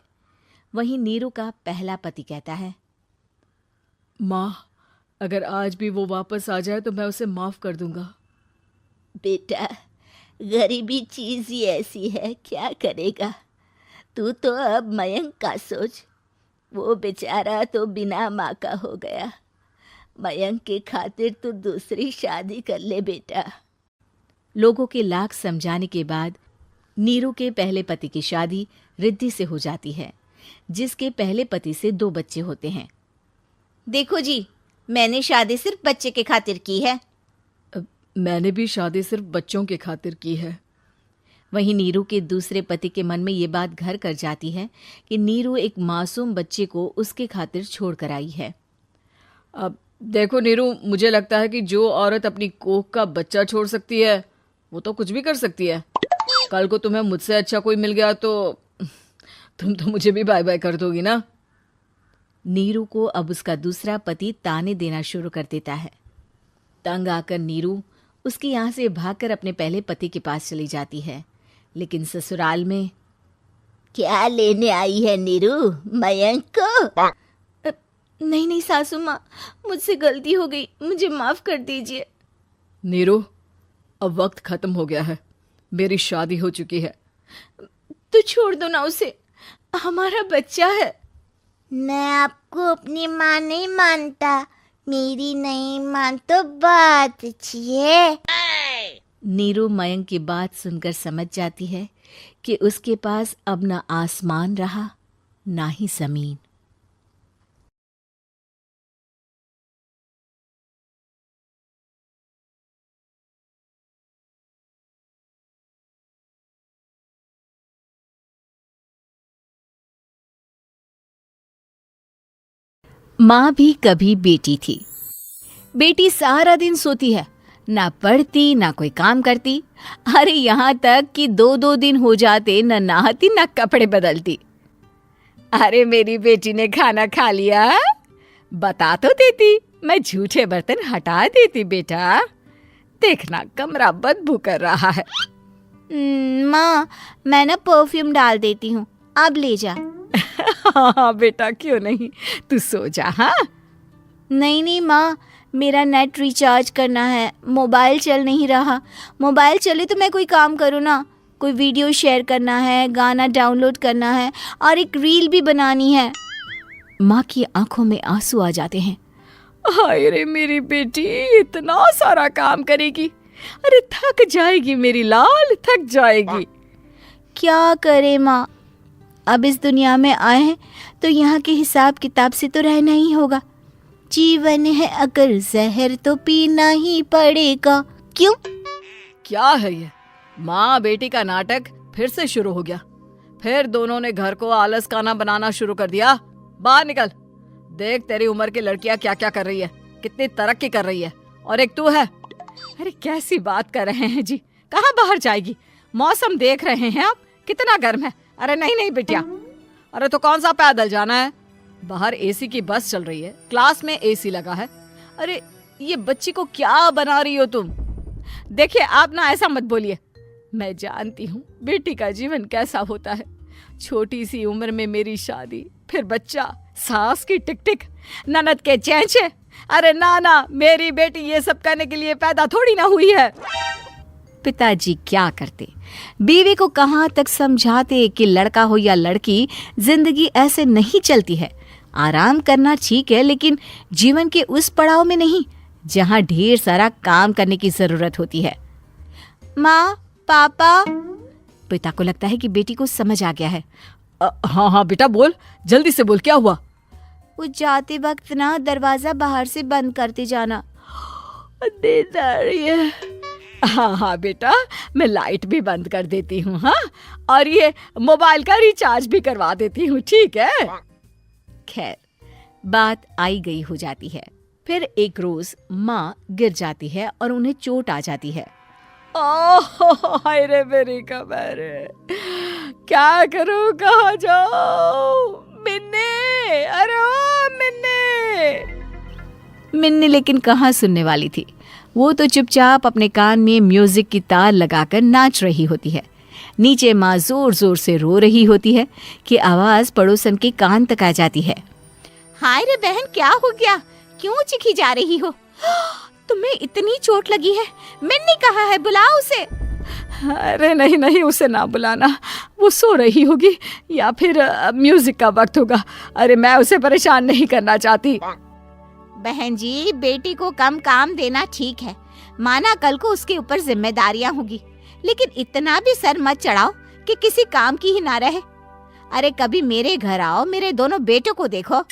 वहीं नीरू का पहला पति कहता है। माँ, अगर आज भी वो वापस आ जाए तो मैं उसे माफ कर दूंगा। बेटा, गरीबी चीज ही ऐसी है, क्या करेगा? तू तो अब मयंक का सोच, वो बेचारा तो बिना माँ का हो गया। मयंक के खातिर तू दूसरी शादी कर ले बेटा। लोगों के लाख समझाने के बाद नीरू के पहले पति की शादी रिद्धि से हो जाती है, जिसके पहले पति से 2 बच्चे होते हैं। देखो जी, मैंने शादी सिर्फ बच्चे के खातिर की है। मैंने भी शादी सिर्फ बच्चों के खातिर की है। वहीं नीरू के दूसरे पति के मन में ये बात घर कर जाती है कि नीरू एक मासूम बच्चे को उसके खातिर छोड़ कर आई है। अब देखो नीरू, मुझे लगता है कि जो औरत अपनी कोख का बच्चा छोड़ सकती है, वो तो कुछ भी कर सकती है। कल को तुम्हें मुझसे अच्छा कोई मिल गया तो तुम तो मुझे भी बाय बाय कर दोगी ना। नीरू को अब उसका दूसरा पति ताने देना शुरू कर देता है। तंग आकर नीरू उसके यहाँ से भागकर अपने पहले पति के पास चली जाती है, लेकिन ससुराल में क्या लेने आई है नीरू, मयंक को? नहीं नहीं सासू माँ, मुझसे गलती हो गई, मुझे माफ कर दीजिए। नीरू, अब वक्त खत्म हो गया है, मेरी शादी हो चुकी है। तो छोड़ दो ना उसे, हमारा बच्चा है। मैं आपको अपनी माँ नहीं मानता, मेरी नई माँ तो बहुत अच्छी है। नीरू मयंक की बात सुनकर समझ जाती है कि उसके पास अब ना आसमान रहा ना ही जमीन। माँ भी कभी बेटी थी। बेटी सारा दिन सोती है, ना पढ़ती ना कोई काम करती। अरे यहाँ तक कि 2-2 दिन हो जाते न नहाती न कपड़े बदलती। अरे मेरी बेटी ने खाना खा लिया, बता तो देती, मैं झूठे बर्तन हटा देती। बेटा देखना कमरा बदबू कर रहा है। माँ, मैं ना परफ्यूम डाल देती हूँ, अब ले जा। हाँ बेटा, क्यों नहीं, तू सो जा। हाँ नहीं नहीं माँ, मेरा नेट रिचार्ज करना है, मोबाइल चल नहीं रहा। मोबाइल चले तो मैं कोई काम करूँ ना, कोई वीडियो शेयर करना है, गाना डाउनलोड करना है और एक रील भी बनानी है। माँ की आंखों में आंसू आ जाते हैं। हाय रे मेरी बेटी, इतना सारा काम करेगी, अरे थक जाएगी मेरी लाल, थक जाएगी। क्या करे माँ, अब इस दुनिया में आए हैं तो यहाँ के हिसाब किताब से तो रहना ही होगा। जीवन है अगर जहर तो पीना ही पड़ेगा। क्यों? क्या है ये, माँ बेटी का नाटक फिर से शुरू हो गया। फिर दोनों ने घर को आलस खाना बनाना शुरू कर दिया। बाहर निकल, देख तेरी उम्र की लड़कियां क्या क्या कर रही है, कितनी तरक्की कर रही है, और एक तू है। अरे कैसी बात कर रहे हैं जी, कहाँ बाहर जाएगी, मौसम देख रहे हैं आप कितना गर्म है। अरे नहीं नहीं बिटिया, अरे तो कौन सा पैदल जाना है, बाहर एसी की बस चल रही है, क्लास में एसी लगा है। अरे ये बच्ची को क्या बना रही हो तुम। देखिए आप ना ऐसा मत बोलिए, मैं जानती हूँ बेटी का जीवन कैसा होता है। छोटी सी उम्र में मेरी शादी, फिर बच्चा, सास की टिक टिक, ननद के चेंचे। अरे ना, मेरी बेटी ये सब करने के लिए पैदा थोड़ी ना हुई है। पिताजी क्या करते, बीवी को कहाँ तक समझाते कि लड़का हो या लड़की, जिंदगी ऐसे नहीं चलती है। आराम करना ठीक है, लेकिन जीवन के उस पड़ाव में नहीं जहाँ ढेर सारा काम करने की जरूरत होती है। माँ, पापा। पिता को लगता है कि बेटी को समझ आ गया है। हाँ बेटा बोल, जल्दी से बोल, क्या हुआ। वो जाते वक्त ना दरवाजा बाहर से बंद करते जाना। नींद आ रही है। हाँ बेटा, मैं लाइट भी बंद कर देती हूँ। हाँ, और ये मोबाइल का रिचार्ज भी करवा देती हूँ, ठीक है। खैर, बात आई गई हो जाती है। फिर एक रोज माँ गिर जाती है और उन्हें चोट आ जाती है। हाय रे मेरी कमर, क्या करूँ, कहाँ जाऊँ। मिन्नी, अरे ओ मिन्नी। मिन्नी लेकिन कहाँ सुनने वाली थी, वो तो चुपचाप अपने कान में म्यूजिक की तार लगाकर नाच रही होती है। नीचे माँ जोर जोर से रो रही होती है कि आवाज पड़ोसन के कान तक आ जाती है। हाय रे बहन, क्या हो गया, क्यों चिखी जा रही हो? तुम्हें इतनी चोट लगी है, मिन्नी कहाँ है, बुलाओ उसे। अरे नहीं, उसे ना बुलाना, वो सो रही होगी या फिर म्यूजिक का वक्त होगा। अरे मैं उसे परेशान नहीं करना चाहती। बहन जी, बेटी को कम काम देना ठीक है, माना कल को उसके ऊपर जिम्मेदारियां होगी, लेकिन इतना भी सर मत चढ़ाओ कि किसी काम की ही ना रहे। अरे कभी मेरे घर आओ, मेरे दोनों बेटों को देखो।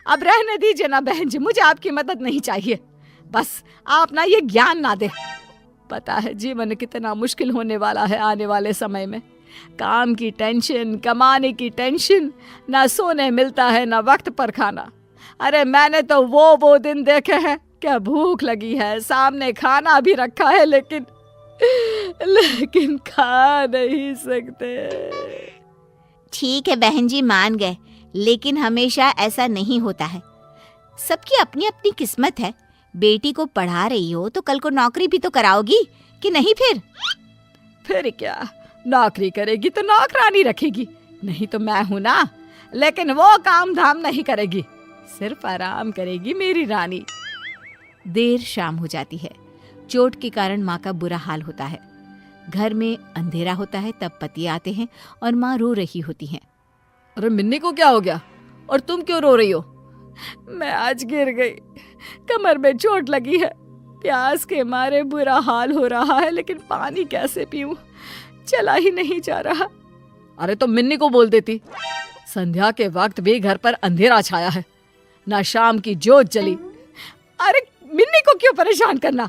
अब रहने दीजिए ना बहन जी, मुझे आपकी मदद नहीं चाहिए, बस आप ना ये ज्ञान ना दे। पता है जीवन कितना मुश्किल होने वाला है आने वाले समय में। काम की टेंशन, कमाने की टेंशन, ना सोने मिलता है ना वक्त पर खाना। अरे मैंने तो वो दिन देखे हैं, क्या भूख लगी है, सामने खाना भी रखा है, लेकिन खा नहीं सकते। ठीक है बहन जी, मान गए, लेकिन हमेशा ऐसा नहीं होता है। सबकी अपनी अपनी किस्मत है। बेटी को पढ़ा रही हो तो कल को नौकरी भी तो कराओगी कि नहीं? फिर क्या, नौकरी करेगी तो नौकरानी रखेगी, नहीं तो मैं हूं ना। लेकिन वो काम धाम नहीं करेगी, सिर्फ आराम करेगी मेरी रानी। देर शाम हो जाती है। चोट के कारण माँ का बुरा हाल होता है। घर में अंधेरा होता है, तब पति आते हैं और माँ रो रही होती हैं। अरे मिन्नी को क्या हो गया, और तुम क्यों रो रही हो? मैं आज गिर गई, कमर में चोट लगी है, प्यास के मारे बुरा हाल हो रहा है, लेकिन पानी कैसे पीऊं, चला ही नहीं जा रहा। अरे तो मिन्नी को बोल देती। संध्या के वक्त भी घर पर अंधेरा छाया है, ना शाम की जोत जली। अरे मिन्नी को क्यों परेशान करना,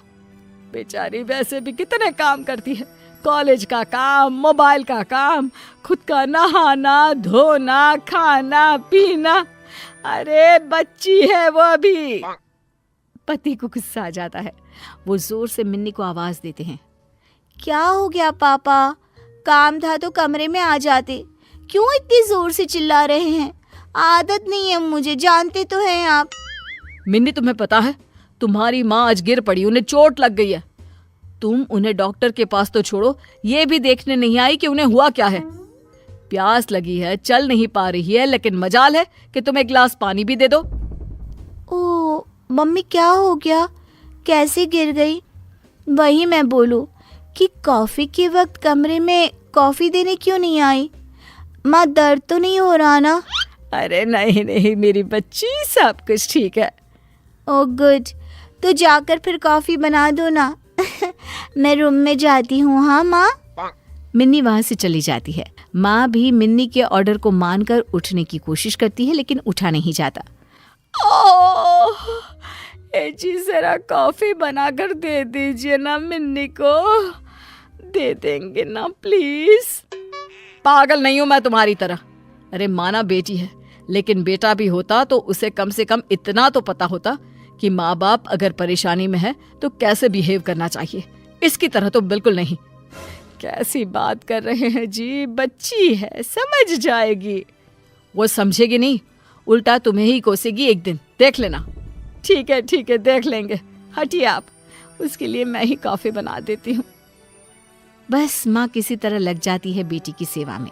बेचारी वैसे भी कितने काम करती है, कॉलेज का काम, मोबाइल का काम, खुद का नहाना धोना, खाना पीना। अरे बच्ची है वो अभी। पति को गुस्सा आ जाता है, वो जोर से मिन्नी को आवाज देते हैं। क्या हो गया पापा, काम था तो कमरे में आ जाते, क्यों इतनी जोर से चिल्ला रहे हैं? आदत नहीं है मुझे, जानते तो हैं आप। मिन्नी तुम्हें पता है, तुम्हारी माँ आज गिर पड़ी, उन्हें चोट लग गई है। तुम उन्हें डॉक्टर के पास तो छोड़ो, ये भी देखने नहीं आई कि उन्हें हुआ क्या है। प्यास लगी है, चल नहीं पा रही है, लेकिन मजाल है कि तुम एक गिलास पानी भी दे दो। ओ मम्मी, क्या हो गया, कैसे गिर गई? वही मैं बोलूं कि कॉफी के वक्त कमरे में कॉफी देने क्यों नहीं आई? माँ, दर्द तो नहीं हो रहा ना? अरे नहीं नहीं मेरी बच्ची, सब कुछ ठीक है। ओह गुड, तो जाकर फिर कॉफी बना दो ना। मैं रूम में जाती हूँ। हाँ माँ। मिन्नी वहां से चली जाती है। माँ भी मिन्नी के ऑर्डर को मानकर उठने की कोशिश करती है, लेकिन उठा नहीं जाता। ओह, जी जरा कॉफी बनाकर दे दीजिए ना मिन्नी को, दे देंगे ना प्लीज। पागल नहीं हूं मैं तुम्हारी तरह। अरे माना बेटी है, लेकिन बेटा भी होता तो उसे कम से कम इतना तो पता होता कि माँ बाप अगर परेशानी में है तो कैसे बिहेव करना चाहिए। इसकी तरह तो बिल्कुल नहीं। कैसी बात कर रहे हैं जी, बच्ची है, समझ जाएगी। वो समझेगी नहीं, उल्टा तुम्हें ही कोसेगी एक दिन, देख लेना। ठीक है देख लेंगे, हटिए आप, उसके लिए मैं ही कॉफी बना देती हूँ। बस माँ किसी तरह लग जाती है बेटी की सेवा में।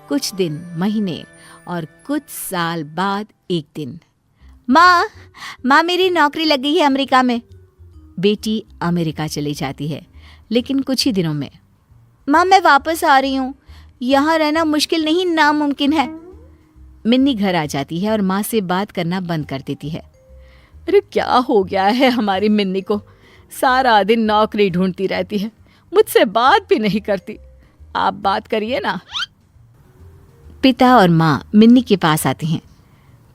कुछ दिन, महीने और कुछ साल बाद एक दिन, माँ मेरी नौकरी लग गई है अमेरिका में। बेटी अमेरिका चली जाती है, लेकिन कुछ ही दिनों में। माँ मैं वापस आ रही हूँ, यहाँ रहना मुश्किल नहीं नामुमकिन है। मिन्नी घर आ जाती है और माँ से बात करना बंद कर देती है। अरे क्या हो गया है हमारी मिन्नी को, सारा दिन नौकरी ढूंढती रहती है, मुझसे बात भी नहीं करती। आप बात करिए ना। पिता और माँ मिन्नी के पास आती हैं।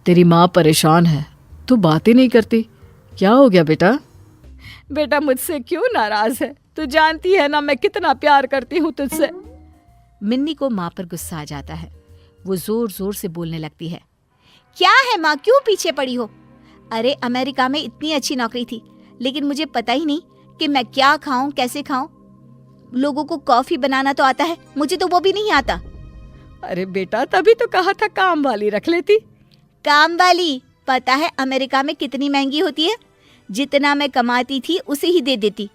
तेरी माँ परेशान है, तू बातें नहीं करती, क्या हो गया बेटा? बेटा मुझसे क्यों नाराज है? तू जानती है ना मैं कितना प्यार करती हूँ तुझसे। मिन्नी को माँ पर गुस्सा आ जाता है। वो जोर जोर से बोलने लगती है। क्या है माँ, क्यों पीछे पड़ी हो? अरे अमेरिका में इतनी अच्छी नौकरी थी, लेकिन मुझे पता ही नहीं कि मैं क्या खाऊं, कैसे खाऊं। लोगों को कॉफी बनाना तो आता है, मुझे तो वो भी नहीं आता। अरे बेटा तभी तो कहा था काम वाली रख लेती। काम वाली? पता है अमेरिका में कितनी महंगी होती है? जितना मैं कमाती थी उसे ही दे देती।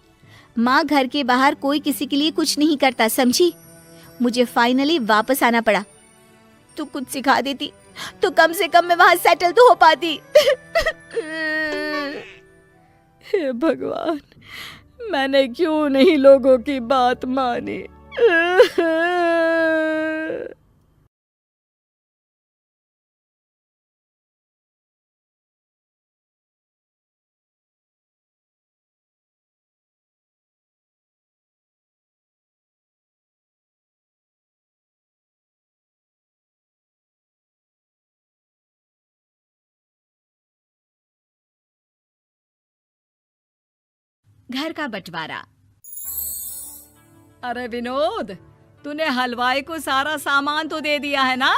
माँ, घर के बाहर कोई किसी के लिए कुछ नहीं करता, समझी? मुझे फाइनली वापस आना पड़ा। तू कुछ सिखा देती तो कम से कम मैं वहां सेटल तो हो पाती। हे भगवान, मैंने क्यों नहीं लोगों की बात मानी। घर का बंटवारा। अरे विनोद, तूने हलवाई को सारा सामान तो दे दिया है ना?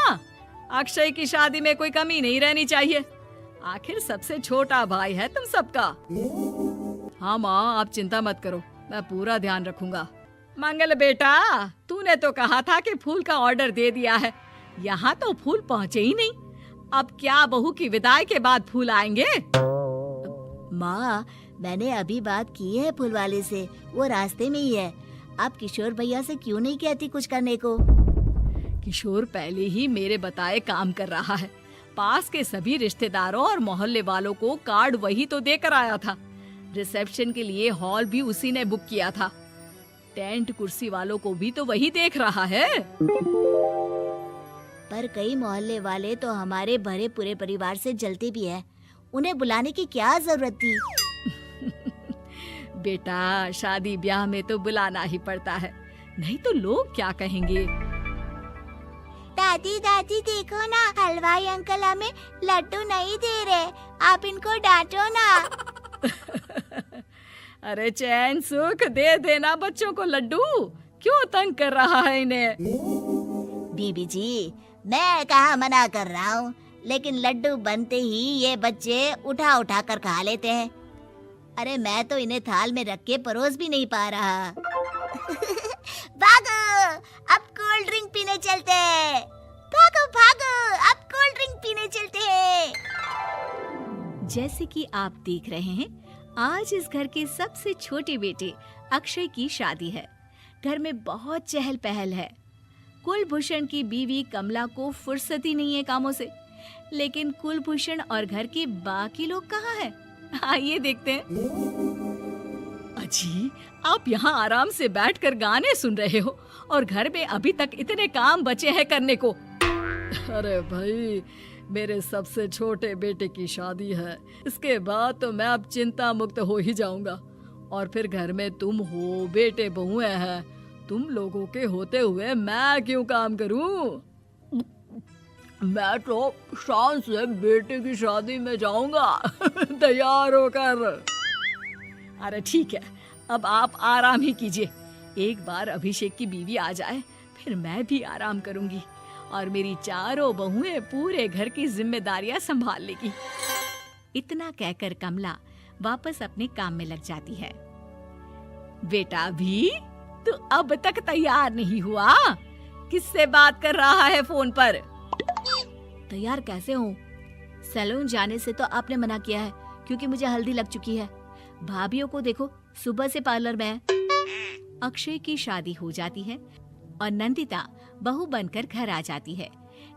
अक्षय की शादी में कोई कमी नहीं रहनी चाहिए, आखिर सबसे छोटा भाई है तुम सबका। हाँ माँ, आप चिंता मत करो, मैं पूरा ध्यान रखूंगा। मंगल बेटा, तूने तो कहा था कि फूल का ऑर्डर दे दिया है, यहाँ तो फूल पहुँचे ही नहीं। अब क्या बहू की विदाई के बाद फूल आएंगे? माँ, मैंने अभी बात की है फूल वाले से, वो रास्ते में ही है। आप किशोर भैया से क्यों नहीं कहती कुछ करने को? किशोर पहले ही मेरे बताए काम कर रहा है। पास के सभी रिश्तेदारों और मोहल्ले वालों को कार्ड वही तो देकर आया था। रिसेप्शन के लिए हॉल भी उसी ने बुक किया था। टेंट कुर्सी वालों को भी तो वही देख रहा है। पर पर कई मोहल्ले वाले तो हमारे भरे पूरे परिवार से जलते भी हैं। उन्हें बुलाने की क्या जरूरत थी? बेटा, शादी ब्याह में तो बुलाना ही पड़ता है, नहीं तो लोग क्या कहेंगे। दादी दादी देखो ना, हलवाई अंकल हमें लड्डू नहीं दे रहे, आप इनको डांटो ना। अरे चैन सुख दे देना बच्चों को लड्डू, क्यों तंग कर रहा है इन्हें? बीबी जी, मैं कहाँ मना कर रहा हूँ, लेकिन लड्डू बनते ही ये बच्चे उठा उठा कर खा लेते हैं। अरे मैं तो इन्हें थाल में रख के परोस भी नहीं पा रहा। भागो, अब कोल्ड ड्रिंक पीने चलते हैं। भागो भागो, अब कोल्ड ड्रिंक पीने चलते हैं। जैसे कि आप देख रहे हैं, आज इस घर के सबसे छोटे बेटे अक्षय की शादी है। घर में बहुत चहल पहल है। कुलभूषण की बीवी कमला को फुर्सत ही नहीं है कामों से, लेकिन कुलभूषण और घर के बाकी लोग कहाँ हैं? आइए देखते हैं। अजी, आप यहाँ आराम से बैठकर गाने सुन रहे हो और घर में अभी तक इतने काम बचे हैं करने को। अरे भाई, मेरे सबसे छोटे बेटे की शादी है, इसके बाद तो मैं अब चिंता मुक्त हो ही जाऊंगा। और फिर घर में तुम हो, बेटे बहुएं हैं, तुम लोगों के होते हुए मैं क्यों काम करूं? मैं तो शान से बेटे की शादी में जाऊंगा तैयार होकर। अरे ठीक है, अब आप आराम ही कीजिए। एक बार अभिषेक की बीवी आ जाए, फिर मैं भी आराम करूंगी और मेरी चारों बहुएं पूरे घर की जिम्मेदारियां संभाल लेगी। इतना कहकर कमला वापस अपने काम में लग जाती है। बेटा भी, तू अब तक तैयार नहीं हुआ? किससे बात कर रहा है फोन पर? तैयार कैसे हूँ? सैलून जाने से तो आपने मना किया है, क्योंकि मुझे हल्दी लग चुकी है। भाभीयों को देखो, सुबह से पार्लर में है। अक्षय की शादी हो जाती है और नंदिता बहू बनकर घर आ जाती है,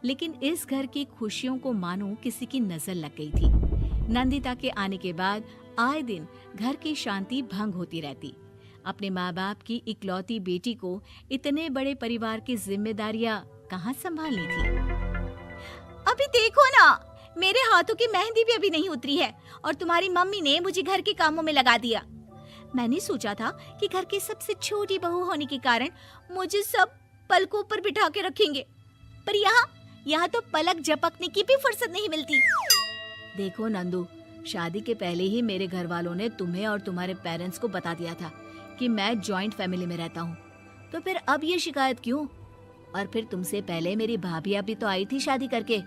लेकिन इस घर की खुशियों को मानो किसी की नजर लग गई थी। नंदिता के आने के बाद आए दिन घर की शांति भंग होती रहती। अपने माँ बाप की इकलौती बेटी को इतने बड़े परिवार की जिम्मेदारियां कहाँ संभालनी थी? अभी देखो ना, मेरे हाथों की मेहंदी भी अभी नहीं उतरी है और तुम्हारी मम्मी ने मुझे घर के कामों में लगा दिया। मैंने सोचा था कि घर की सबसे छोटी बहू होने के कारण मुझे सब पलकों पर बिठा के रखेंगे, पर यहाँ तो पलक झपकने की भी फुर्सत नहीं मिलती। देखो नंदू, शादी के पहले ही मेरे घर वालों ने तुम्हें और तुम्हारे पेरेंट्स को बता दिया था कि मैं जॉइंट फैमिली में रहता हूँ, तो फिर अब ये शिकायत क्यों? और फिर तुमसे पहले मेरी भाभी भी तो आई थी शादी करके,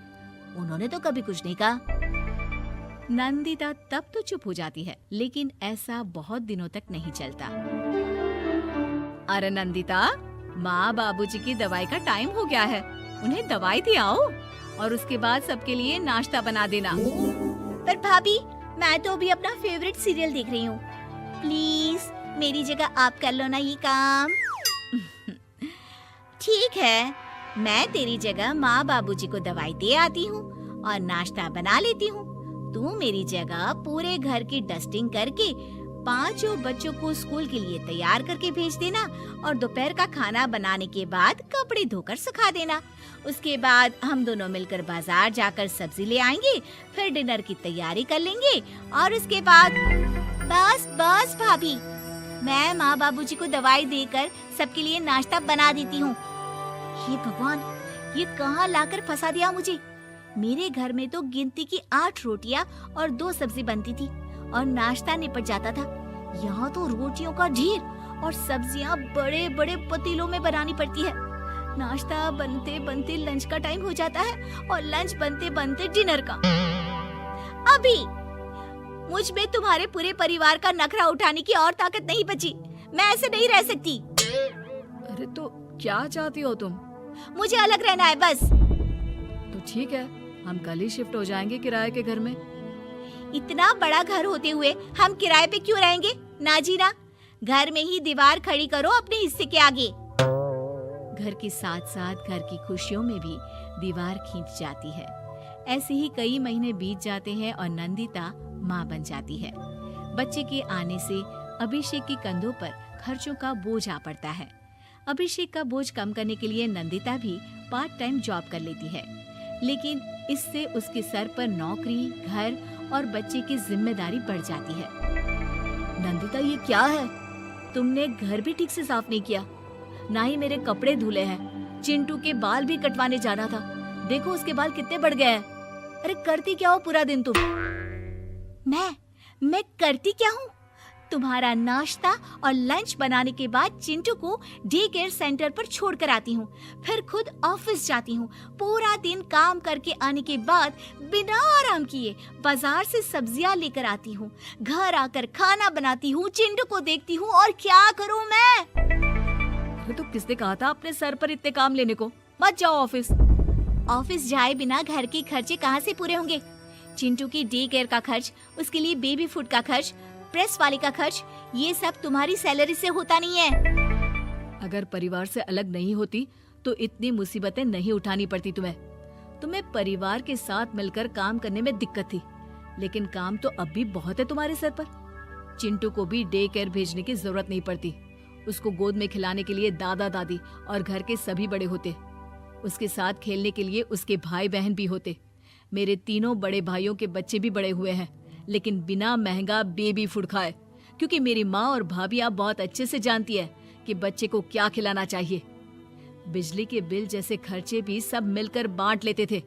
उन्होंने तो कभी कुछ नहीं कहा। नंदिता तब तो चुप हो जाती है, लेकिन ऐसा बहुत दिनों तक नहीं चलता। अरे नंदिता, माँ बाबूजी की दवाई का टाइम हो गया है, उन्हें दवाई दिलाओ और उसके बाद सबके लिए नाश्ता बना देना। पर भाभी, मैं तो अभी अपना फेवरेट सीरियल देख रही हूँ। प्लीज मेरी जगह आप कर लो ना ये काम। ठीक है, मैं तेरी जगह माँ बाबूजी को दवाई दे आती हूँ और नाश्ता बना लेती हूँ। तू मेरी जगह पूरे घर की डस्टिंग करके 5 बच्चों को स्कूल के लिए तैयार करके भेज देना और दोपहर का खाना बनाने के बाद कपड़े धोकर सुखा देना। उसके बाद हम दोनों मिलकर बाजार जाकर सब्जी ले आएंगे, फिर डिनर की तैयारी कर लेंगे और उसके बाद बस भाभी, मैं माँ बाबूजी को दवाई देकर सबके लिए नाश्ता बना देती हूँ। हे भगवान, ये कहाँ लाकर फंसा दिया मुझे। मेरे घर में तो गिनती की 8 रोटियां और 2 सब्जी बनती थी और नाश्ता निपट जाता था। यहाँ तो रोटियों का ढेर और सब्जियां बड़े बड़े पतीलों में बनानी पड़ती है। नाश्ता बनते बनते लंच का टाइम हो जाता है और लंच बनते बनते डिनर का। अभी मुझ में तुम्हारे पूरे परिवार का नखरा उठाने की और ताकत नहीं बची। मैं ऐसे नहीं रह सकती। अरे तो क्या चाहती हो तुम? मुझे अलग रहना है बस। तो ठीक है, हम कल ही शिफ्ट हो जाएंगे किराए के घर में। इतना बड़ा घर होते हुए हम किराए पे क्यों रहेंगे? ना जी ना, घर में ही दीवार खड़ी करो अपने हिस्से के आगे। घर के साथ साथ घर की खुशियों में भी दीवार खींच जाती है। ऐसे ही कई महीने बीत जाते हैं और नंदिता माँ बन जाती है। बच्चे के आने से अभिषेक के कंधों पर खर्चों का बोझ आ पड़ता है। अभिषेक का बोझ कम करने के लिए नंदिता भी पार्ट टाइम जॉब कर लेती है, लेकिन इससे उसके सर पर नौकरी, घर और बच्चे की जिम्मेदारी बढ़ जाती है। नंदिता, ये क्या है? तुमने घर भी ठीक से साफ नहीं किया, ना ही मेरे कपड़े धुले हैं। चिंटू के बाल भी कटवाने जाना था, देखो उसके बाल कितने बढ़ गए हैं। अरे करती क्या हो पूरा दिन तुम? मैं करती क्या हूँ? तुम्हारा नाश्ता और लंच बनाने के बाद चिंटू को डे केयर सेंटर पर छोड़ कर आती हूँ, फिर खुद ऑफिस जाती हूँ। पूरा दिन काम करके आने के बाद बिना आराम किए बाजार से सब्जियाँ लेकर आती हूँ, घर आकर खाना बनाती हूँ, चिंटू को देखती हूँ, और क्या करूँ मैं? तो किसने कहा था अपने सर पर इतने काम लेने को? मत जाओ ऑफिस। ऑफिस जाए बिना घर के खर्चे कहाँ से पूरे होंगे? चिंटू की डे केयर का खर्च, उसके लिए बेबी फूड का खर्च, प्रेस वाले का खर्च, ये सब तुम्हारी सैलरी से होता नहीं है। अगर परिवार से अलग नहीं होती तो इतनी मुसीबतें नहीं उठानी पड़ती तुम्हें परिवार के साथ मिलकर काम करने में दिक्कत थी, लेकिन काम तो अब भी बहुत है तुम्हारे सर पर। चिंटू को भी डे केयर भेजने की जरूरत नहीं पड़ती, उसको गोद में खिलाने के लिए दादा दादी और घर के सभी बड़े होते, उसके साथ खेलने के लिए उसके भाई बहन भी होते। मेरे तीनों बड़े भाइयों के बच्चे भी बड़े हुए हैं, लेकिन बिना महंगा बेबी फूड खाए, क्योंकि मेरी माँ और भाभियाँ बहुत अच्छे से जानती है कि बच्चे को क्या खिलाना चाहिए। बिजली के बिल जैसे खर्चे भी सब मिलकर बांट लेते थे,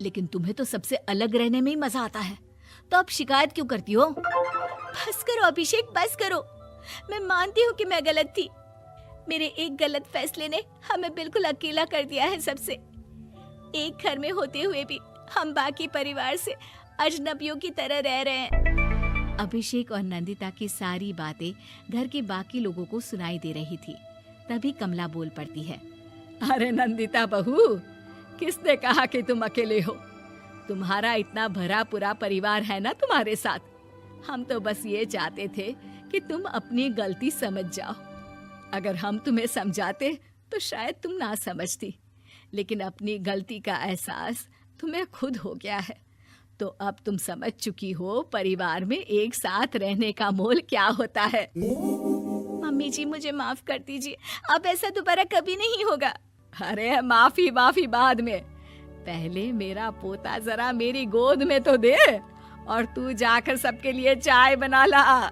लेकिन तुम्हें तो सबसे अलग रहने में ही मजा आता है, तो अब शिकायत क्यों करती हो? बस करो अभिषेक, बस करो। मैं मानती हूँ कि मैं गलत थी। मेरे एक गलत फैसले ने हमें बिल्कुल अकेला कर दिया है सबसे। एक घर में होते हुए भी हम बाकी परिवार से अजनबियों की तरह रह रहे हैं। अभिषेक और नंदिता की सारी बातें घर के बाकी लोगों को सुनाई दे रही थी। तभी कमला बोल पड़ती है। अरे नंदिता बहू, किसने कहा कि तुम अकेले हो? तुम्हारा इतना भरा पूरा परिवार है ना तुम्हारे साथ। हम तो बस ये चाहते थे कि तुम अपनी गलती समझ जाओ। अगर हम तुम्हें समझाते तो शायद तुम ना समझती, लेकिन अपनी गलती का एहसास तुम्हें खुद हो गया है, तो अब तुम समझ चुकी हो परिवार में एक साथ रहने का मोल क्या होता है। मम्मी जी, मुझे माफ कर दीजिए, अब ऐसा दोबारा कभी नहीं होगा। अरे माफी बाद में, पहले मेरा पोता जरा मेरी गोद में तो दे, और तू जाकर सबके लिए चाय बना ला।